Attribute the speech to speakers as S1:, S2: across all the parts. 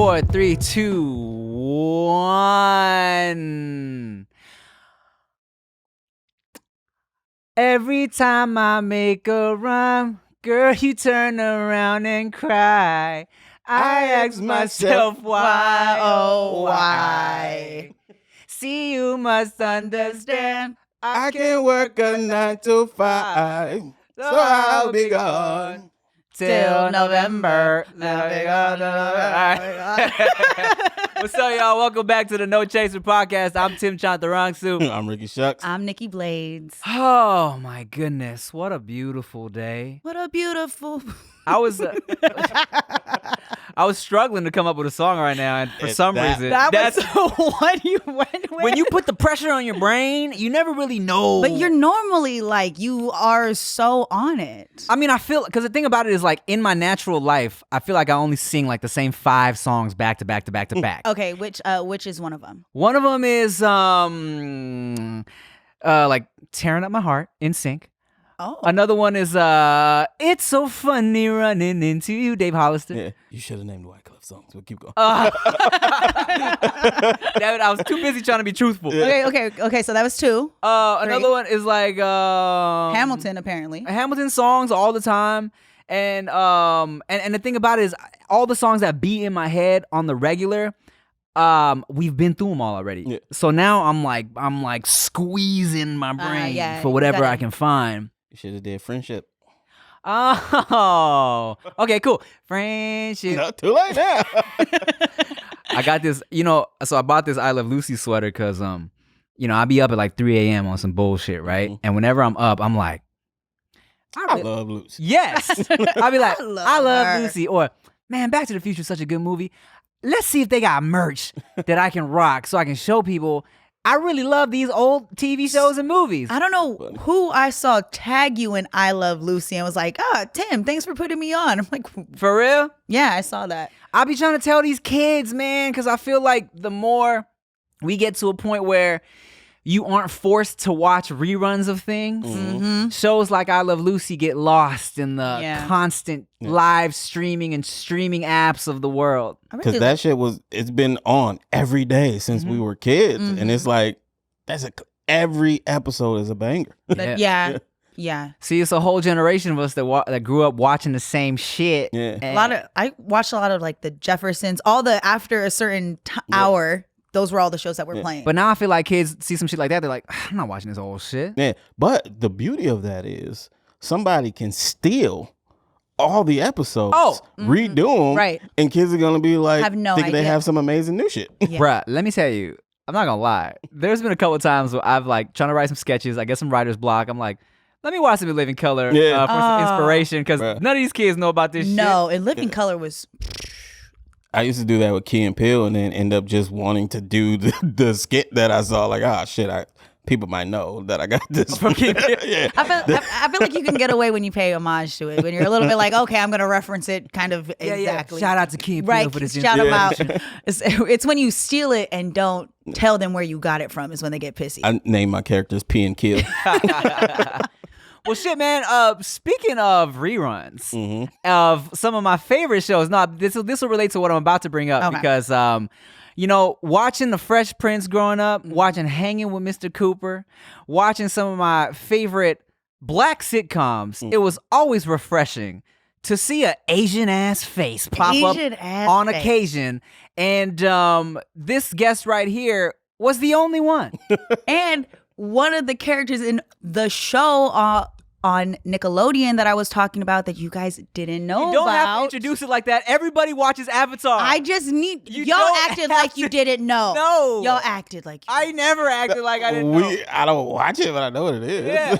S1: 4, 3, 2, 1. Every time I make a rhyme, girl, you turn around and cry. I ask myself why, oh why? See, you must understand.
S2: I can work a 9 to 5, so I'll be gone
S1: till November. What's up, y'all? Welcome back to the No Chaser podcast. I'm Tim Chantarangsu.
S2: I'm Ricky Shucks.
S3: I'm Nikki Blades.
S1: Oh my goodness, what a beautiful day.
S3: What a beautiful...
S1: I was struggling to come up with a song right now, and for some reason,
S3: that's what you went with.
S1: When you put the pressure on your brain, you never really know.
S3: But you're normally like, you are so on it.
S1: I mean, I feel, because the thing about it is, like, in my natural life, I feel like I only sing like the same 5 songs back to back to back to back.
S3: Okay, which is one of them?
S1: One of them is like Tearing Up My Heart, In Sync.
S3: Oh.
S1: Another one is It's So Funny Running Into You, Dave Hollister.
S2: Yeah, you should have named Wyclef songs, but keep going.
S1: I was too busy trying to be truthful.
S2: Yeah.
S3: Okay, so that was 2.
S1: Another one is like
S3: Hamilton, apparently.
S1: Hamilton songs all the time. And the thing about it is, all the songs that be in my head on the regular, we've been through them all already.
S2: Yeah.
S1: So now I'm like squeezing my brain for whatever I can find.
S2: You should have did Friendship.
S1: Oh, okay, cool. Friendship.
S2: Not too late now.
S1: I got this, so I bought this I Love Lucy sweater because, I be up at like 3 a.m. on some bullshit, right?
S2: Mm-hmm.
S1: And whenever I'm up, I'm like,
S2: I love Lucy.
S1: yes. I'll be like, I love
S3: her.
S1: Lucy. Or, man, Back to the Future is such a good movie. Let's see if they got merch that I can rock so I can show people I really love these old TV shows and movies.
S3: I don't know who I saw tag you in I Love Lucy and was like, Tim, thanks for putting me on. I'm like,
S1: For real?
S3: yeah, I saw that.
S1: I be trying to tell these kids, man, because I feel like the more we get to a point where you aren't forced to watch reruns of things, shows like I Love Lucy get lost in the constant live streaming and streaming apps of the world.
S2: Because that shit it's been on every day since we were kids. And it's like, every episode is a banger.
S3: Yeah.
S1: See, it's a whole generation of us that grew up watching the same shit.
S2: Yeah.
S3: I watched a lot of like the Jeffersons, all the after a certain hour. Those were all the shows that were playing.
S1: But now I feel like kids see some shit like that, they're like, I'm not watching this old shit.
S2: Yeah. But the beauty of that is somebody can steal all the episodes, redo them,
S3: right?
S2: And kids are gonna be like,
S3: have no
S2: thinking they
S3: idea.
S2: have some amazing new shit.
S3: Yeah.
S1: Bruh, let me tell you, I'm not gonna lie. There's been a couple of times where I've like trying to write some sketches. I get some writer's block. I'm like, let me watch some In Living Color for some inspiration because none of these kids know about this shit.
S3: No, In Living Color was...
S2: I used to do that with Key and Peele and then end up just wanting to do the skit that I saw. Like, shit, people might know that I got this.
S1: Yeah.
S3: I feel like you can get away when you pay homage to it. When you're a little bit like, okay, I'm going to reference it kind of exactly.
S1: Shout out to Key and Peele
S3: Right,
S1: for this.
S3: shout them out. It's when you steal it and don't tell them where you got it from is when they get pissy.
S2: I named my characters P and Kill.
S1: Well, shit, man. Speaking of reruns of some of my favorite shows, this will relate to what I'm about to bring up because, watching The Fresh Prince growing up, watching Hanging with Mr. Cooper, watching some of my favorite black sitcoms, it was always refreshing to see an Asian ass face pop up on occasion, and this guest right here was the only one,
S3: and one of the characters in the show on Nickelodeon that I was talking about that you guys didn't know about.
S1: You don't have to introduce it like that. Everybody watches Avatar.
S3: I just need... Y'all acted like you didn't know.
S1: No.
S3: Y'all acted like you
S1: I never acted like I didn't know.
S2: I don't watch it, but I know what it is.
S1: Yeah,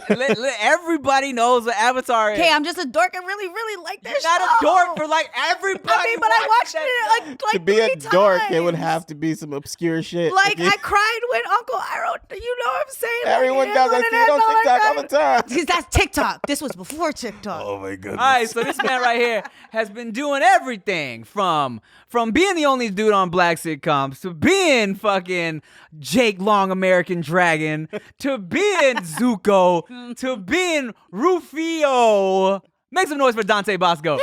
S1: everybody knows what Avatar is.
S3: Okay, I'm just a dork and really, really like that show.
S1: Not a dork for like everybody.
S3: I mean, but I watched it like
S2: to be
S3: 3
S2: a dork,
S3: times.
S2: it would have to be some obscure shit.
S3: Like, I cried when Uncle Iroh, you know what I'm saying?
S2: Everyone does. I see it on TikTok all the time.
S3: Because that's TikTok. This was before TikTok.
S2: Oh my goodness.
S1: All right, so this man right here has been doing everything from being the only dude on black sitcoms to being fucking Jake Long American Dragon to being Zuko to being Rufio. Make some noise for Dante Basco.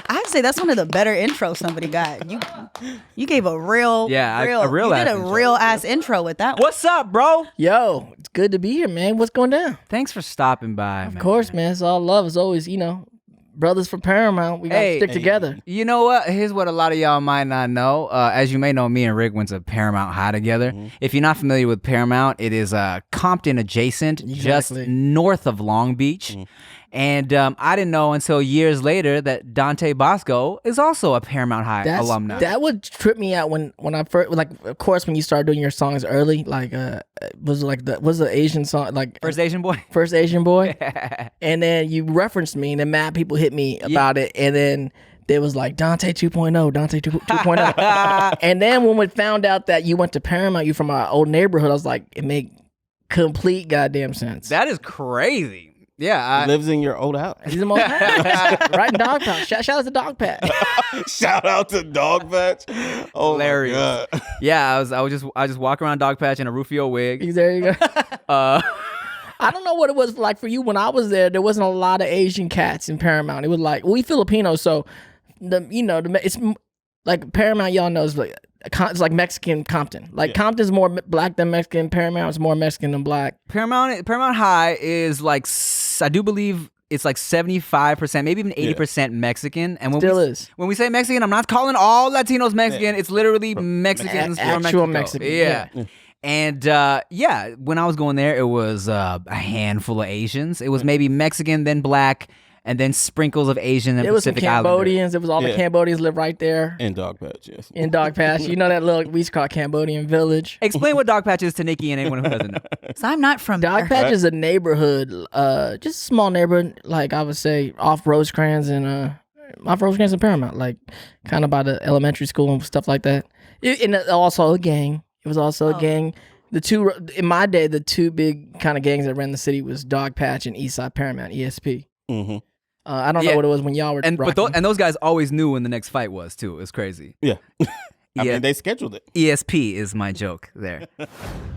S3: I'd say that's one of the better intros somebody got. You gave a real
S1: a real
S3: you
S1: ass
S3: did a
S1: intro.
S3: real ass intro with that one.
S1: What's up, bro?
S4: Yo, it's good to be here, man. What's going down?
S1: Thanks for stopping by.
S4: Of course, man. It's all love. It's always, brothers from Paramount. We got to stick together.
S1: You know what? Here's what a lot of y'all might not know. As you may know, me and Rick went to Paramount High together. Mm-hmm. If you're not familiar with Paramount, it is Compton adjacent, just north of Long Beach. Mm-hmm. And I didn't know until years later that Dante Basco is also a Paramount High alumni.
S4: That would trip me out when I first, of course, when you start doing your songs early, was the Asian song,
S1: First Asian Boy?
S4: First Asian Boy. And then you referenced me, and then mad people hit me about it, and then there was like Dante 2.0, Dante 2.0. And then when we found out that you went to Paramount, you from our old neighborhood, I was like, it made complete goddamn sense.
S1: That is crazy. Yeah,
S2: he lives in your old house.
S4: He's the most right in Dog Patch. Shout out to Dog Patch.
S2: Shout out to Dog Patch. Oh, hilarious. My God.
S1: Yeah, I just walk around Dog Patch in a Rufio wig.
S4: There you go. I don't know what it was like for you when I was there. There wasn't a lot of Asian cats in Paramount. It was like we Filipinos, so it's like Paramount. Y'all know it's like Mexican Compton. Compton's more black than Mexican. Paramount's more Mexican than black.
S1: Paramount High is I do believe it's like 75%, maybe even 80% Mexican. And when we say Mexican, I'm not calling all Latinos Mexican. It's literally Mexicans from
S4: actual
S1: Mexico.
S4: Mexican.
S1: Yeah. And when I was going there, it was a handful of Asians. It was maybe Mexican, then black, and then sprinkles of Asian and Pacific Islander.
S4: It was some Cambodians. It was all the Cambodians live right there.
S2: In Dog Patch, yes.
S4: In Dog Patch. You know that we used to call Cambodian village.
S1: Explain what Dog Patch is to Nikki and anyone who doesn't know.
S3: So I'm not from
S4: Dog Patch is a neighborhood, just a small neighborhood, I would say off Rosecrans and Paramount, kind of by the elementary school and stuff like that. And also a gang. It was also a gang. In my day, the two big kind of gangs that ran the city was Dog Patch and Eastside Paramount, ESP. Mm-hmm. I don't know what it was when y'all were
S1: and those guys always knew when the next fight was too. It was crazy.
S2: Yeah. I mean, they scheduled it.
S1: ESP is my joke there.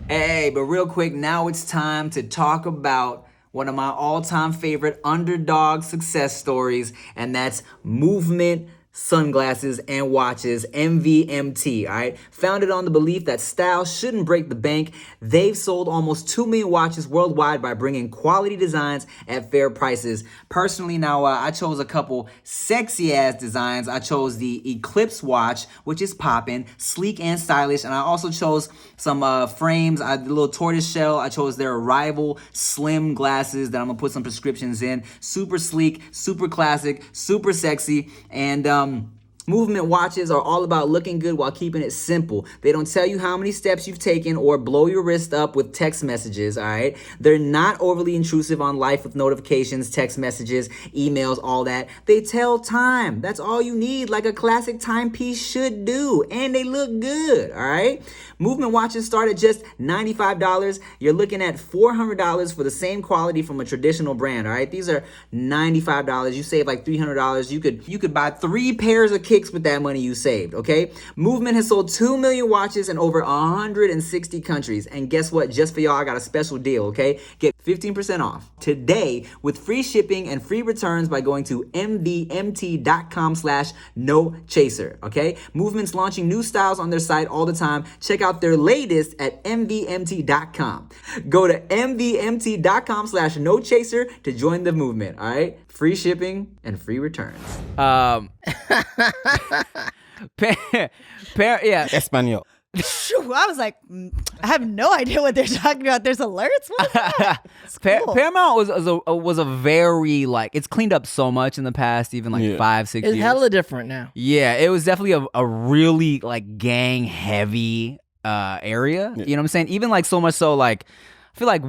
S1: Hey, but real quick, now it's time to talk about one of my all-time favorite underdog success stories, and that's Movement Sunglasses and Watches, MVMT, all right? Founded on the belief that style shouldn't break the bank, they've sold almost 2 million watches worldwide by bringing quality designs at fair prices. Personally, now, I chose a couple sexy-ass designs. I chose the Eclipse watch, which is poppin', sleek and stylish, and I also chose some frames. I did a little tortoise shell. I chose their Arrival slim glasses that I'm gonna put some prescriptions in. Super sleek, super classic, super sexy, and Movement watches are all about looking good while keeping it simple. They don't tell you how many steps you've taken or blow your wrist up with text messages, all right? They're not overly intrusive on life with notifications, text messages, emails, all that. They tell time. That's all you need, like a classic timepiece should do. And they look good, all right? Movement watches start at just $95. You're looking at $400 for the same quality from a traditional brand, all right? These are $95. You save like $300. You could buy 3 pairs of kicks with that money you saved, okay? Movement has sold 2 million watches in over 160 countries. And guess what? Just for y'all, I got a special deal, okay? Get 15% off today with free shipping and free returns by going to mvmt.com/nochaser, okay? Movement's launching new styles on their site all the time. Check out their latest at mvmt.com. Go to mvmt.com/nochaser to join the movement, all right? Free shipping and free returns.
S2: Espanol.
S3: I was like, I have no idea what they're talking about. There's alerts. What's that? Cool.
S1: Paramount was a very it's cleaned up so much in the past, even 5-6 years.
S4: It's hella different now.
S1: Yeah, it was definitely a really gang heavy area. You know what I'm saying? Even so much so I feel like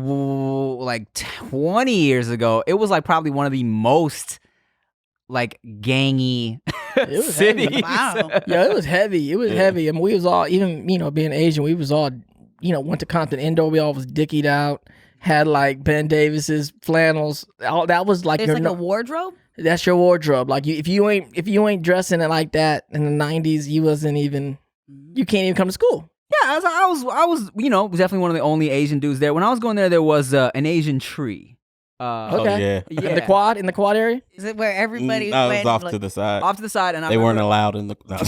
S1: 20 years ago, it was probably one of the most gangy cities.
S4: Heavy. Wow. Yeah, it was heavy. It was heavy. I mean, we was all, even, being Asian, we was all, went to Compton Indoor. We all was dickied out, had Ben Davis's flannels. All that was
S3: There's a wardrobe?
S4: That's your wardrobe. If you ain't dressing it like that in the 90s, you wasn't even, you can't even come to school.
S1: Yeah, I was definitely one of the only Asian dudes there. When I was going there was an Asian tree.
S4: Okay.
S2: yeah.
S4: In the quad area.
S3: Is it where everybody
S2: No, it
S3: went
S2: was off
S3: like,
S2: to the side.
S1: Off to the side, and
S2: They weren't allowed in the. No.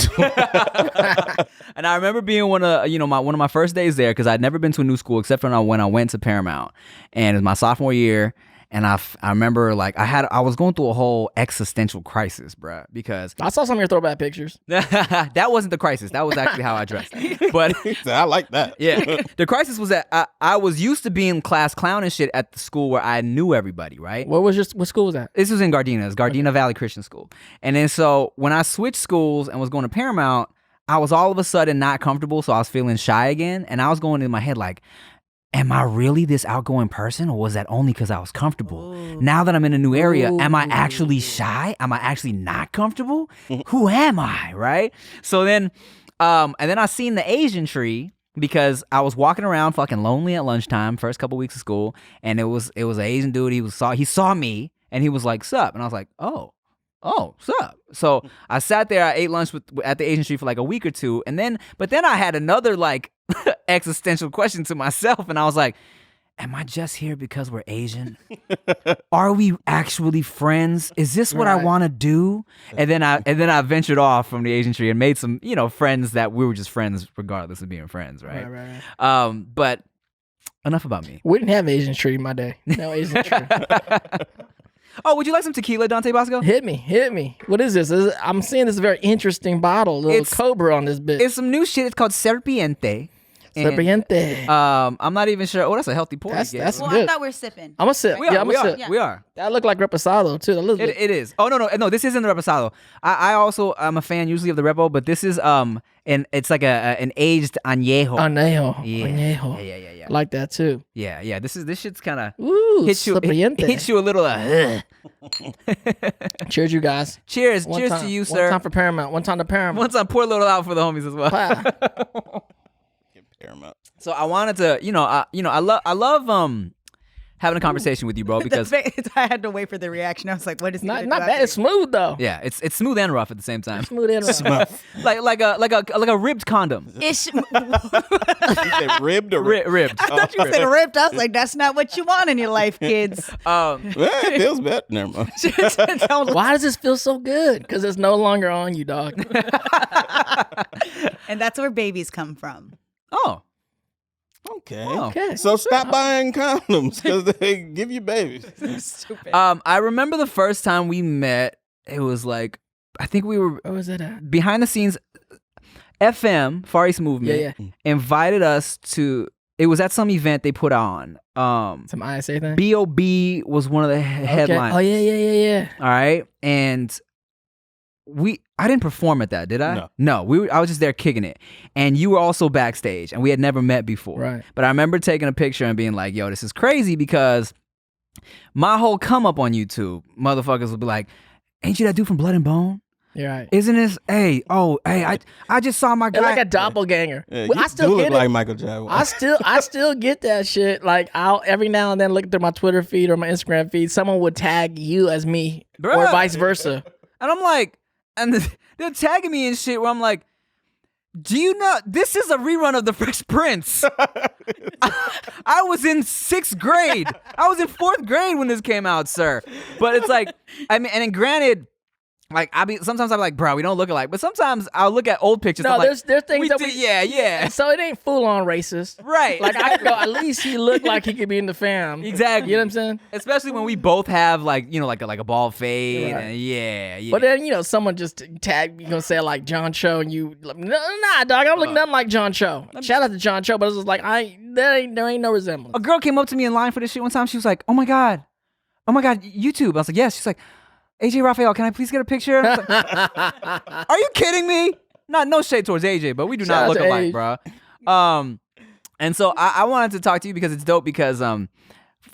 S1: And I remember being one of my first days there because I'd never been to a new school except for when I went to Paramount, and it was my sophomore year. And I remember like I was going through a whole existential crisis, bruh, because
S4: I saw some of your throwback pictures.
S1: that wasn't the crisis. That was actually how I dressed. But
S2: I like that.
S1: yeah, the crisis was that I was used to being class clown and shit at the school where I knew everybody, right?
S4: What school was that?
S1: This was in Gardena. It's Gardena Valley Christian School. And then so when I switched schools and was going to Paramount, I was all of a sudden not comfortable, so I was feeling shy again. And I was going in my head like, am I really this outgoing person, or was that only because I was comfortable? Ooh. Now that I'm in a new area, am I actually shy? Am I actually not comfortable? Who am I, right? So then, and then I seen the Asian tree because I was walking around fucking lonely at lunchtime, first couple weeks of school, and it was an Asian dude. He saw me, and he was like, "Sup?" And I was like, "Oh, sup?" So I sat there, I ate lunch at the Asian tree for like a week or two, but then I had another like existential question to myself, and I was like, am I just here because we're Asian? Are we actually friends? Is this what I want to do? And then I ventured off from the Asian tree and made some, friends that we were just friends regardless of being friends, right? Right. But enough about me.
S4: We didn't have Asian tree in my day. No Asian tree.
S1: Oh, would you like some tequila, Dante Basco?
S4: Hit me. What is this? I'm seeing this very interesting bottle, little cobra on this bit.
S1: It's some new shit. It's called Serpiente.
S4: Serpiente.
S1: I'm not even sure. Oh, that's a healthy pour.
S4: That's
S3: good.
S4: I
S3: thought we were sipping.
S4: I'm gonna sip.
S1: We are.
S4: That looked like Reposado too.
S1: It is. Oh no, this isn't the Reposado. I'm a fan usually of the Repo, but this is it's like an aged añejo.
S4: Añejo.
S1: Yeah.
S4: I like that too.
S1: Yeah. This shit's kind of
S4: hits
S1: you a little.
S4: Cheers, you guys.
S1: Cheers to you, sir.
S4: One time for Paramount. One time to Paramount.
S1: One time, pour a little out for the homies as well.
S2: Paramount.
S1: So I wanted to, I love having a conversation with you, bro, because
S3: I had to wait for the reaction. I was like, what is he
S4: not bad. It's smooth though.
S1: Yeah, it's smooth and rough at the same time.
S4: Smooth and rough.
S1: like a ribbed condom.
S2: You said ribbed or
S1: ribbed?
S3: I thought you said ribbed. I was like, that's not what you want in your life, kids.
S2: Well, it feels better. Never mind.
S4: Why does this feel so good? Because it's no longer on you, dog.
S3: And that's where babies come from.
S1: Oh.
S2: Okay. So stop buying condoms because they give you babies.
S3: Stupid.
S1: I remember the first time we met. It was like, I think we were.
S4: Where was that at?
S1: Behind the scenes. FM Far East Movement invited us to. It was at some event they put on.
S4: Some ISA thing.
S1: B.O.B. was one of the headlines.
S4: Oh yeah.
S1: All right, and I didn't perform at that, did I? No. I was just there kicking it. And you were also backstage, and we had never met before.
S4: Right.
S1: But I remember taking a picture and being like, yo, this is crazy because my whole come up on YouTube, motherfuckers would be like, ain't you that dude from Blood and Bone?
S4: You're right.
S1: Isn't this? Hey, I just saw my guy.
S4: It's like a doppelganger.
S2: Yeah,
S4: I still
S2: look
S4: get
S2: like
S4: it.
S2: Michael Jackson.
S4: I still get that shit. Like I'll every now and then look through my Twitter feed or my Instagram feed, someone would tag you as me, or vice versa.
S1: And I'm like, and they're tagging me and shit where I'm like, do you know this is a rerun of The Fresh Prince? I was in 6th grade. I was in 4th grade when this came out, sir. But it's like, I mean, and then granted, like sometimes I'm like, bro, we don't look alike. But sometimes I'll look at old pictures.
S4: No,
S1: I'm
S4: there's
S1: like,
S4: things that
S1: yeah.
S4: So it ain't full on racist,
S1: right?
S4: Like I go, at least he looked like he could be in the fam.
S1: Exactly.
S4: You know what I'm saying?
S1: Especially when we both have like a bald fade.
S4: Right.
S1: And yeah.
S4: But then someone just tagged me, gonna say like John Cho, and you like, nah, dog, I don't look nothing like John Cho. Shout out to John Cho, but it's just like there ain't no resemblance.
S1: A girl came up to me in line for this shit one time. She was like, oh my god, YouTube. I was like, yes. She's like, AJ Raphael, can I please get a picture? Like, are you kidding me? No shade towards AJ, but we do not look alike, bro. And so I wanted to talk to you because it's dope because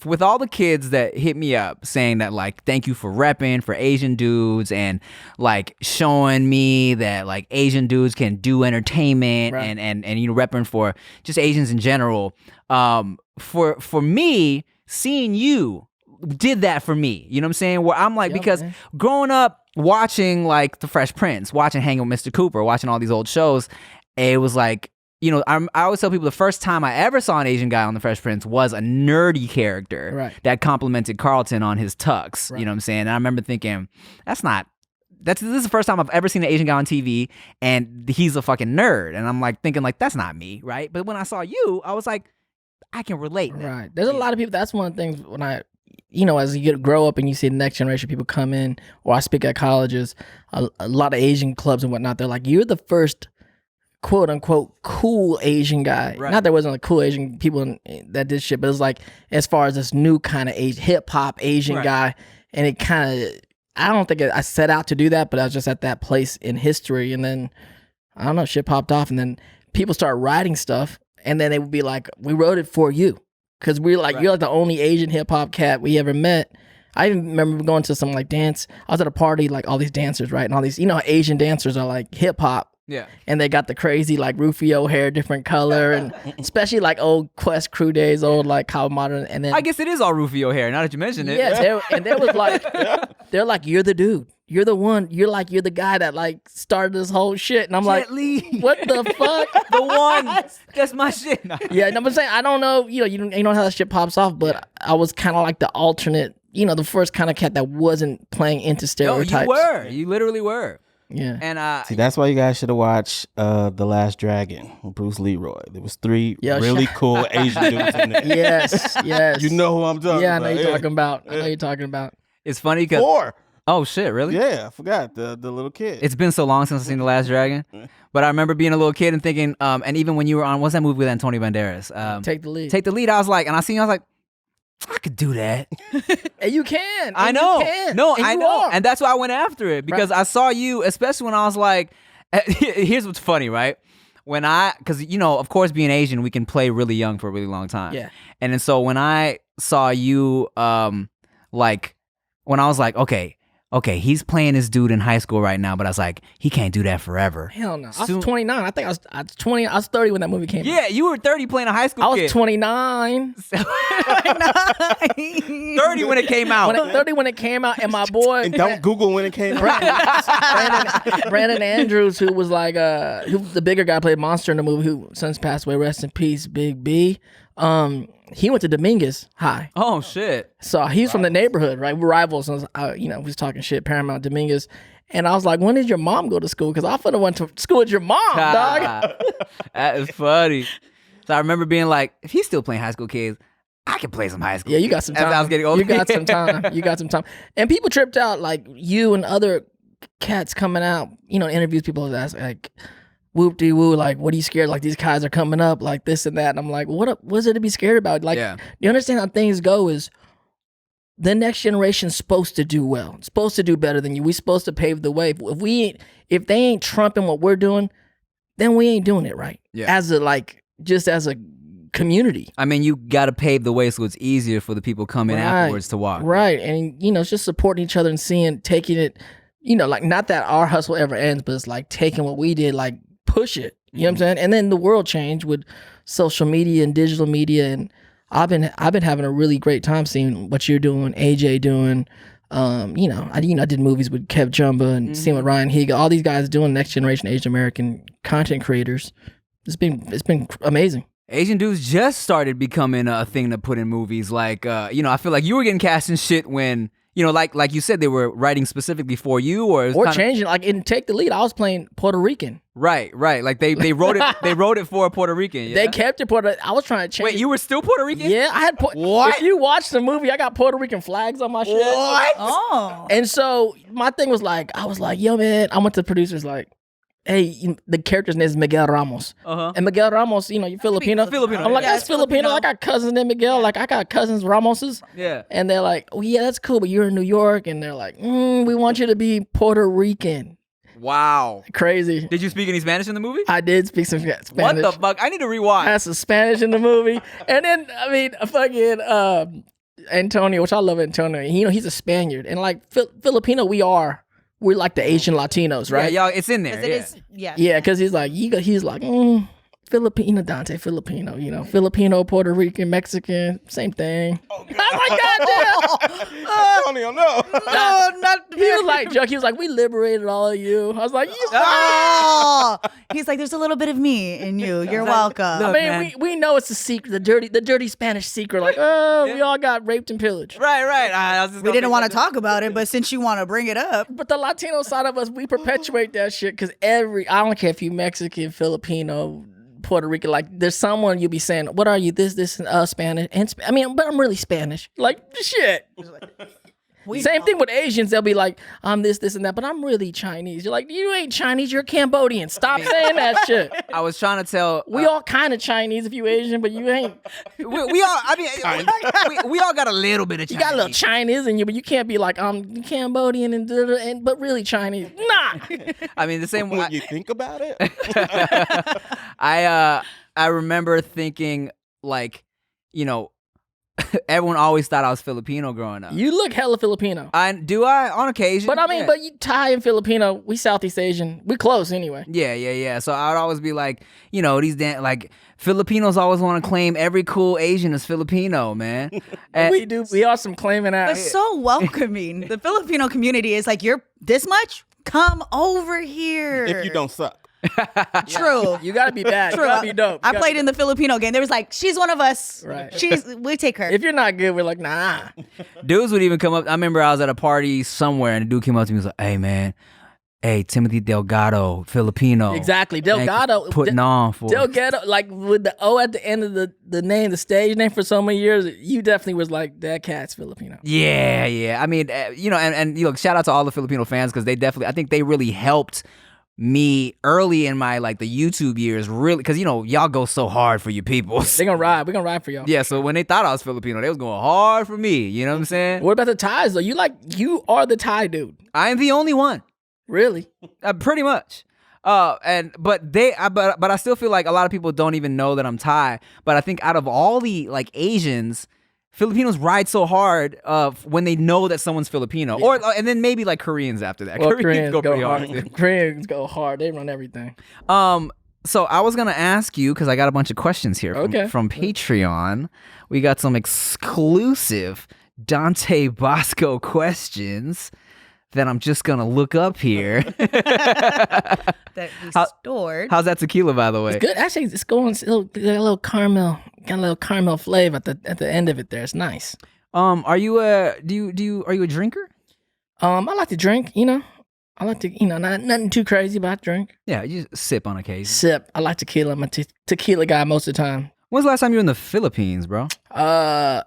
S1: with all the kids that hit me up saying that like thank you for repping for Asian dudes and like showing me that like Asian dudes can do entertainment
S4: right.
S1: and repping for just Asians in general. For me, seeing you did that for me. You know what I'm saying? Where I'm like, because growing up watching like The Fresh Prince, watching Hanging with Mr. Cooper, watching all these old shows, it was like, I always tell people the first time I ever saw an Asian guy on The Fresh Prince was a nerdy character that complimented Carlton on his tux. You know what I'm saying? And I remember thinking, this is the first time I've ever seen an Asian guy on TV, and he's a fucking nerd. And I'm like thinking like, that's not me, right? But when I saw you, I was like, I can relate now.
S4: Right. There's a lot of people. That's one of the things when as you grow up and you see the next generation people come in, or I speak at colleges, a lot of Asian clubs and whatnot, they're like, you're the first quote unquote cool Asian guy. Right. Not there wasn't like cool Asian people that did shit, but it was like as far as this new kind of hip hop Asian guy. And it kind of, I don't think I set out to do that, but I was just at that place in history. And then, I don't know, shit popped off. And then people start writing stuff. And then they would be like, we wrote it for you. Because we're like, you're like the only Asian hip hop cat we ever met. I even remember going to some like dance. I was at a party, like all these dancers, right? And all these, Asian dancers are like hip hop.
S1: Yeah.
S4: And they got the crazy like Rufio hair, different color. And especially like old Quest Crew days, old like Kyle Modern. And then
S1: I guess it is all Rufio hair, now that you mention it.
S4: Yeah. And there was like, they're like, you're the dude. You're the one. You're the guy that like started this whole shit. And I'm like, what the fuck?
S1: The one. That's my shit.
S4: Yeah, no, I'm saying I don't know. You know how that shit pops off, but I was kind of like the alternate. The first kind of cat that wasn't playing into stereotypes.
S1: No, you were. You literally were.
S4: Yeah.
S1: And
S2: see, that's why you guys should have watched The Last Dragon with Bruce Leroy. There was 3 really cool Asian dudes in there.
S4: Yes.
S2: You know who I'm talking about.
S4: Yeah, I know you're talking about.
S1: It's funny because
S2: 4.
S1: Oh shit, really?
S2: Yeah, I forgot the little kid.
S1: It's been so long since I've seen The Last Dragon. But I remember being a little kid and thinking, and even when you were on, what's that movie with Antonio Banderas?
S4: Take the Lead.
S1: Take the Lead. I was like, I could do that.
S4: And you can.
S1: I know. No,
S4: and
S1: I know. And that's why I went after it, because I saw you, especially when I was like, here's what's funny, right? Because, of course, being Asian, we can play really young for a really long time.
S4: Yeah.
S1: And then so when I saw you, when I was like, okay, he's playing this dude in high school right now, but I was like, he can't do that forever.
S4: Hell no. I was 29. I think I was 20. I was 30 when that movie came out.
S1: Yeah, you were 30 playing a high school kid.
S4: I was 29.
S1: 30 when it came out.
S4: 30 when it came out, and my boy.
S2: And don't Google when it came out.
S4: Brandon Andrews, who was like, who the bigger guy, played Monster in the movie, who since passed away, rest in peace, Big B. He went to Dominguez High.
S1: Oh shit!
S4: So he's from the neighborhood, right? We're rivals. And we was talking shit, Paramount, Dominguez, and I was like, "When did your mom go to school?" Because I finna went to school with your mom, dog.
S1: That is funny. So I remember being like, if he's still playing high school kids, I can play some high school.
S4: Yeah, you got some time.
S1: As I was getting older,
S4: you got some time. And people tripped out, like you and other cats coming out. Interviews, people was asking like, whoop de woo, like, what are you scared? Like, these guys are coming up, like this and that. And I'm like, what's there to be scared about? Like, you understand how things go is the next generation's supposed to do well. It's supposed to do better than you. We're supposed to pave the way. If they ain't trumping what we're doing, then we ain't doing it right. Yeah. As a community.
S1: I mean, you got to pave the way so it's easier for the people coming afterwards to walk.
S4: Right. And, it's just supporting each other and taking it, like, not that our hustle ever ends, but it's like taking what we did, like, push it. You know what I'm saying? And then the world changed with social media and digital media, and I've been having a really great time seeing what you're doing, AJ doing. I did movies with Kev Jumba and seeing what Ryan Higa, all these guys doing, next generation Asian American content creators. It's been amazing.
S1: Asian dudes just started becoming a thing to put in movies. Like, I feel like you were getting cast in shit when, like you said, they were writing specifically for you, or
S4: changing. Like in Take the Lead, I was playing Puerto Rican.
S1: Right. Like they wrote it. They wrote it for a Puerto Rican. Yeah?
S4: They kept it Puerto. I was trying to change.
S1: Wait, you were still Puerto Rican?
S4: Yeah, I had. What? If you watch the movie, I got Puerto Rican flags on my shit.
S1: What?
S3: Oh.
S4: And so my thing was like, I was like, yo, man. I went to the producers like, hey, the character's name is Miguel Ramos. And Miguel Ramos, you're Filipino.
S1: Filipino.
S4: I'm like, that's Filipino. I got cousins named Miguel. Like, I got cousins Ramoses.
S1: Yeah.
S4: And they're like, oh, yeah, that's cool, but you're in New York. And they're like, we want you to be Puerto Rican.
S1: Wow.
S4: Crazy.
S1: Did you speak any Spanish in the movie?
S4: I did speak some Spanish.
S1: What the fuck? I need to rewatch.
S4: I had some Spanish in the movie. And then, fucking Antonio, which I love Antonio. He's a Spaniard. And like Filipino, we're like the Asian Latinos, right?
S1: Yeah, y'all, it's in there.
S3: It is, yeah.
S4: Yeah, because he's like, Filipino, Dante, Filipino, Filipino, Puerto Rican, Mexican, same thing. Oh, I was like, goddamn.
S2: Antonio, no.
S3: No, not
S4: He was like, joke. He was like, we liberated all of you. I was like,
S3: Oh, he's like, there's a little bit of me in you. You're welcome.
S4: I mean, we know it's a secret, the dirty Spanish secret. Like, we all got raped and pillaged.
S1: Right.
S3: We didn't want to talk about it, but since you want to bring it up,
S4: But the Latino side of us, we perpetuate that shit because I don't care if you Mexican, Filipino, Puerto Rican, like there's someone you'll be saying, what are you? This, Spanish. And but I'm really Spanish. Like, shit. Same thing with Asians. They'll be like, I'm this, and that, but I'm really Chinese. You're like, you ain't Chinese, you're Cambodian. Stop saying that shit.
S1: I was trying to tell.
S4: We all kind of Chinese if you Asian, but you ain't.
S1: We all. I mean, we all got a little bit of Chinese.
S4: You got a little Chinese in you, but you can't be like, I'm Cambodian and but really Chinese. Nah.
S1: I mean, the same way.
S2: When you think about it.
S1: I remember thinking like, everyone always thought I was Filipino growing up.
S4: You look hella Filipino.
S1: Do I on occasion?
S4: But I mean,
S1: Yeah.
S4: but you Thai and Filipino, we Southeast Asian. We close anyway.
S1: Yeah. So I'd always be like, these like Filipinos always want to claim every cool Asian as Filipino, man. And
S4: We do. We are some claiming
S3: they're
S4: ass.
S3: so welcoming. The Filipino community is like, you're this much? Come over here.
S2: If you don't suck.
S3: True.
S4: You gotta be bad.
S3: True.
S4: You gotta be dope.
S3: I played in the Filipino game. They was like, she's one of us.
S4: Right.
S3: We take her.
S4: If you're not good, we're like, nah.
S1: dudes would even come up. I remember I was at a party somewhere and a dude came up to me and was like, hey, man. Hey, Timothy Delgado, Filipino.
S4: Exactly.
S1: Thank you
S4: Delgado.
S1: for putting on for us."
S4: Delgado, like with the O at the end of the name, the stage name for so many years, you definitely was like, that cat's Filipino.
S1: Yeah. I mean, and shout out to all the Filipino fans because they definitely, I think they really helped me early in my like the YouTube years, really, because y'all go so hard for your people.
S4: They're gonna ride. We're gonna ride for y'all.
S1: Yeah, so when they thought I was Filipino, they was going hard for me. You know what I'm saying?
S4: What about the Thais though? You are the Thai dude.
S1: I am the only one,
S4: Really?
S1: pretty much. But I still feel like a lot of people don't even know that I'm Thai. But I think out of all the like Asians, Filipinos ride so hard when they know that someone's Filipino, and then maybe like Koreans after that.
S4: Well,
S1: Koreans go pretty hard too.
S4: Koreans go hard. They run everything.
S1: So I was gonna ask you because I got a bunch of questions here from Patreon. We got some exclusive Dante Basco questions that I'm just gonna look up here.
S3: that we stored.
S1: How's that tequila, by the way?
S4: It's good. Actually, it's going a little caramel. Got a little caramel flavor at the end of it. There, it's nice.
S1: Are you a drinker?
S4: I like to drink. I like to not nothing too crazy, but I drink.
S1: Yeah, you just sip on occasion.
S4: Sip. I like tequila. I'm a tequila guy most of the time.
S1: When's the last time you were in the Philippines, bro?
S4: I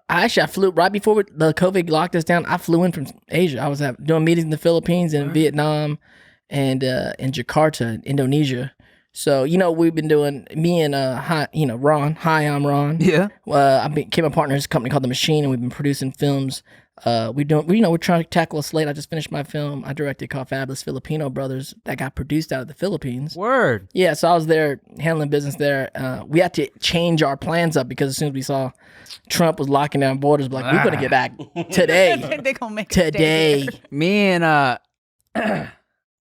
S4: flew right before the COVID locked us down. I flew in from Asia. I was doing meetings in the Philippines and Vietnam and in Jakarta, Indonesia. So, we've been doing, me and Ron. Hi, I'm Ron.
S1: Yeah.
S4: I became a partner in this company called The Machine, and we've been producing films. We're trying to tackle a slate. I just finished my film I directed called Fabulous Filipino Brothers that got produced out of the Philippines.
S1: Word.
S4: Yeah, so I was there handling business there. We had to change our plans up because as soon as we saw Trump was locking down borders, we're like, we're gonna get back today.
S3: They gonna make
S4: today.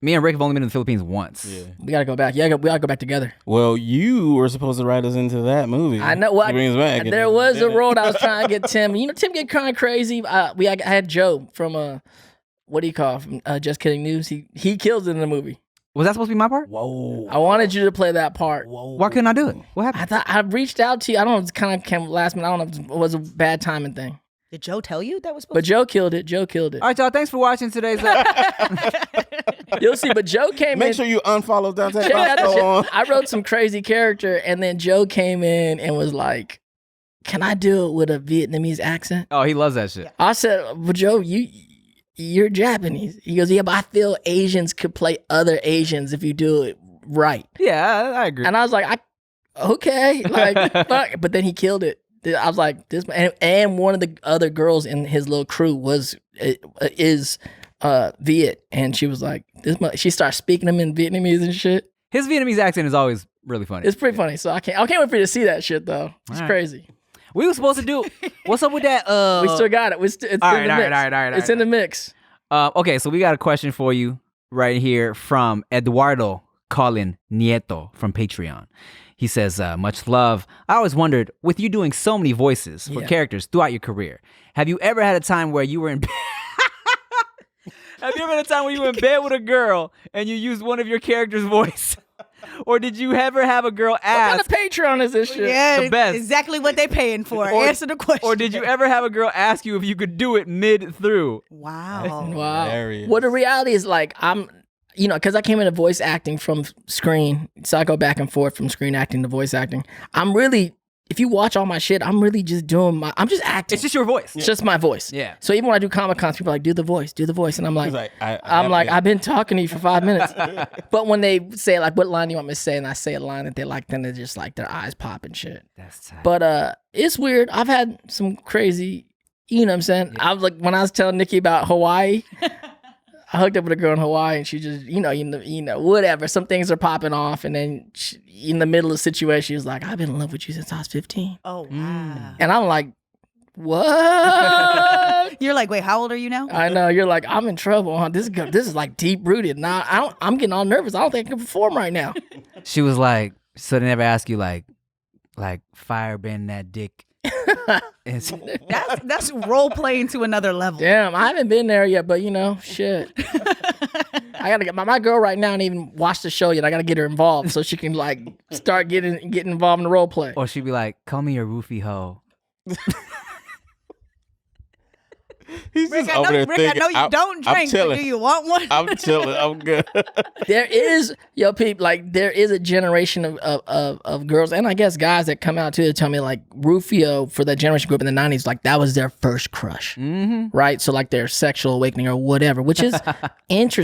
S1: Me and Rick have only been in the Philippines once.
S2: Yeah.
S4: We gotta go back. Yeah, we gotta go back together.
S2: Well, you were supposed to write us into that movie.
S4: I know. Well,
S2: Brings back.
S4: there was a road I was trying to get Tim. Tim get kind of crazy. I had Joe from what do you call from Just Kidding News. He kills it in the movie.
S1: Was that supposed to be my part?
S2: Whoa.
S4: I wanted you to play that part.
S2: Whoa.
S1: Why couldn't I do it? What happened?
S4: I thought I reached out to you. I don't know. It kind of came last minute. I don't know if it was a bad timing thing.
S3: Did Joe tell you that was supposed
S4: But Joe killed it.
S1: All right, y'all. Thanks for watching today's.
S4: You'll see. But Joe came in.
S2: Make sure you unfollow Dante
S4: Check out the
S2: Basco
S4: shit.
S2: on.
S4: I wrote some crazy character, and then Joe came in and was like, "Can I do it with a Vietnamese accent?"
S1: Oh, he loves that shit.
S4: I said, "But Joe, you're Japanese." He goes, "Yeah, but I feel Asians could play other Asians if you do it right."
S1: Yeah, I agree.
S4: And I was like, "Okay," like, fuck. But then he killed it. I was like, "This," and one of the other girls in his little crew is Viet, and she was like, "This." She started speaking them in Vietnamese and shit.
S1: His Vietnamese accent is always really funny.
S4: It's pretty funny. So I can't wait for you to see that shit though. It's crazy.
S1: We were supposed to do. What's up with that?
S4: We still got it. It's in the mix. It's in the mix.
S1: Okay, so we got a question for you right here from Eduardo Colin Nieto from Patreon. He says, much love. I always wondered, with you doing so many voices for characters throughout your career, have you ever had a time where you were in Have you ever had a time where you were in bed with a girl and you used one of your character's voice? Or did you ever have a girl ask?
S4: What kind of Patreon is this shit?
S3: Yeah,
S1: The best.
S3: exactly what they paying for. Answer the question.
S1: Or did you ever have a girl ask you if you could do it mid-through?
S3: Wow.
S4: Wow.
S2: Hilarious.
S4: Well, the reality is like because I came into voice acting from screen, so I go back and forth from screen acting to voice acting. I'm really, if you watch all my shit, I'm really just I'm just acting.
S1: It's just your voice.
S4: It's just my voice.
S1: Yeah.
S4: So even when I do Comic Cons, people are like, do the voice. And I'm like,
S2: I'm
S4: I've been talking to you for 5 minutes. But when they say like, what line do you want me to say? And I say a line that they like, then they're just like, their eyes pop and shit.
S1: That's tight.
S4: But it's weird. I've had some crazy, you know what I'm saying? Yeah. I was like, when I was telling Nikki about Hawaii, I hooked up with a girl in Hawaii and she just, whatever. Some things are popping off. And then in the middle of the situation, she was like, I've been in love with you since I was 15.
S3: Oh, wow.
S4: And I'm like, what?
S3: You're like, wait, how old are you now?
S4: I know. You're like, I'm in trouble, huh? This is like deep rooted. Now I'm getting all nervous. I don't think I can perform right now.
S1: She was like, so they never ask you like fire bend that dick.
S3: That's role playing to another level.
S4: Damn, I haven't been there yet, but shit. I gotta get my girl right now and even watch the show yet. I gotta get her involved so she can like start getting involved in the role play.
S1: Or she'd be like, call me your Rufio.
S2: He's
S3: Rick,
S2: just over there
S3: Rick,
S2: thinking.
S3: I know you don't drink, but do you want one?
S2: I'm chilling. I'm good.
S4: There is, people, like there is a generation of girls and I guess guys that come out too to tell me like Rufio for that generation group in the 90s, like that was their first crush, right? So like their sexual awakening or whatever, which is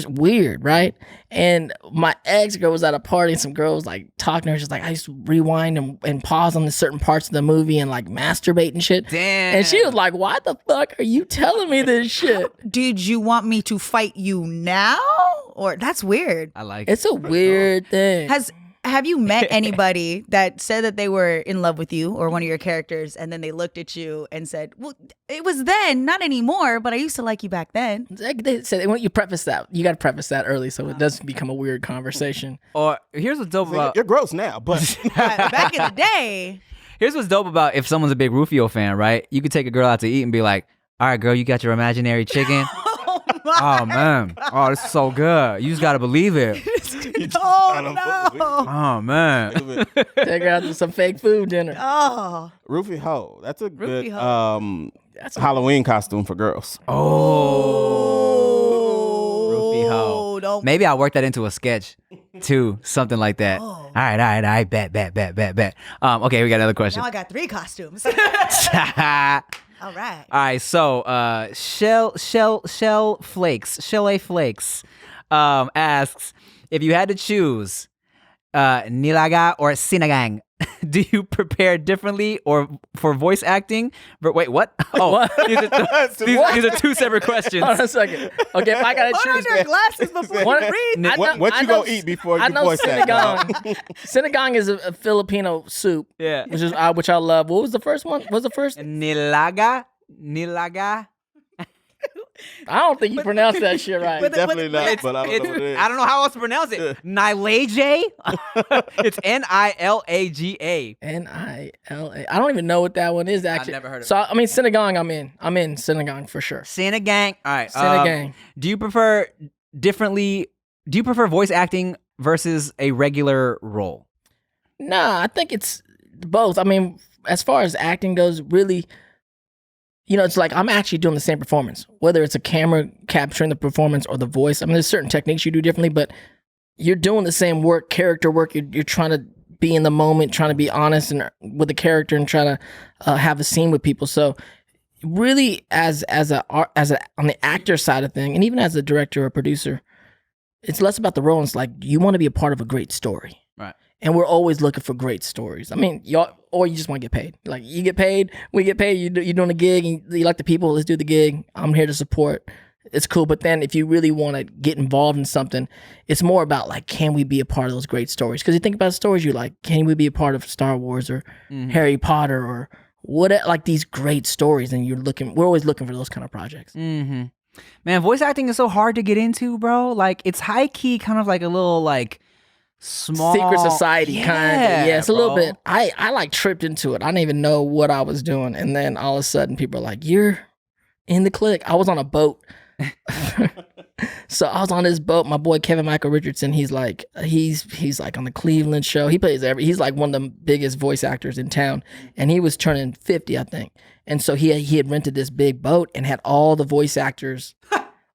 S4: weird, right? And my ex-girl was at a party and some girls like talking to her, just like, I used to rewind and pause on the certain parts of the movie and like masturbate and shit.
S1: Damn.
S4: And she was like, why the fuck are you telling me this shit?
S3: Did you want me to fight you now? Or that's weird.
S1: I like it.
S4: It's a weird thing.
S3: Have you met anybody that said that they were in love with you or one of your characters and then they looked at you and said, well, it was then, not anymore, but I used to like you back then?
S4: They said when you preface that, you got to preface that early so it doesn't become a weird conversation.
S1: Or here's what's dope about...
S2: You're gross now, but...
S3: Back in the day.
S1: Here's what's dope about if someone's a big Rufio fan, right? You could take a girl out to eat and be like, all right, girl, you got your imaginary chicken? Oh, man. Oh, this is so good. You just got to believe it. Oh, man.
S4: Take her out to some fake food dinner.
S3: Oh.
S2: Rufio. That's a good
S3: That's
S2: Halloween costume for girls.
S1: Rufio.
S3: Don't.
S1: Maybe I'll work that into a sketch, too. Something like that. All right. Bet. Okay, we got another question.
S3: Now I got 3 costumes. All right.
S1: All right, so Shell Flakes asks, if you had to choose Nilaga or Sinagang, do you prepare differently or for voice acting? But wait, what? Oh,
S4: What?
S1: These are 2 separate questions.
S4: Hold on a second. Okay, if I got to
S3: Put on
S4: choose.
S3: your glasses before you read.
S2: What you gonna eat before you voice act?
S4: Sinigang is a Filipino soup.
S1: Yeah.
S4: Which I love. What was the first one? What was the first?
S1: Nilaga?
S4: I don't think you pronounced that shit right.
S2: Definitely not, but I don't know what it is.
S1: I don't know how else to pronounce it. Nilaga? It's Nilaga.
S4: Nila. I don't even know what that one is actually.
S1: I've never heard of
S4: it. So I mean, Sinigang. I'm in Sinigang for sure.
S1: Sinagang. All right.
S4: Sinigang.
S1: Do you prefer voice acting versus a regular role?
S4: Nah, I think it's both. I mean, as far as acting goes, really, it's like I'm actually doing the same performance, whether it's a camera capturing the performance or the voice. I mean, there's certain techniques you do differently, but you're doing the same work, character work. You're trying to be in the moment, trying to be honest and with the character and trying to have a scene with people. So really as on the actor side of thing, and even as a director or producer, it's less about the role. It's like you want to be a part of a great story.
S1: Right.
S4: And we're always looking for great stories. I mean, or you just want to get paid. Like you get paid, we get paid. You're doing a gig, and you like the people. Let's do the gig. I'm here to support. It's cool. But then if you really want to get involved in something, it's more about like, can we be a part of those great stories? Because you think about stories you like. Can we be a part of Star Wars or Harry Potter or what? Like these great stories, and we're always looking for those kind of projects.
S1: Mm-hmm. Man, voice acting is so hard to get into, bro. Like it's high key, kind of like a little like small
S4: secret society kind of. Yeah, it's a little
S1: bro.
S4: bit. I like tripped into it. I didn't even know what I was doing, and then all of a sudden, people are like, "You're in the clique." I was on a boat. So I was on this boat. My boy Kevin Michael Richardson, he's like on the Cleveland show. He plays he's like one of the biggest voice actors in town, and he was turning 50, I think. And so he had rented this big boat and had all the voice actors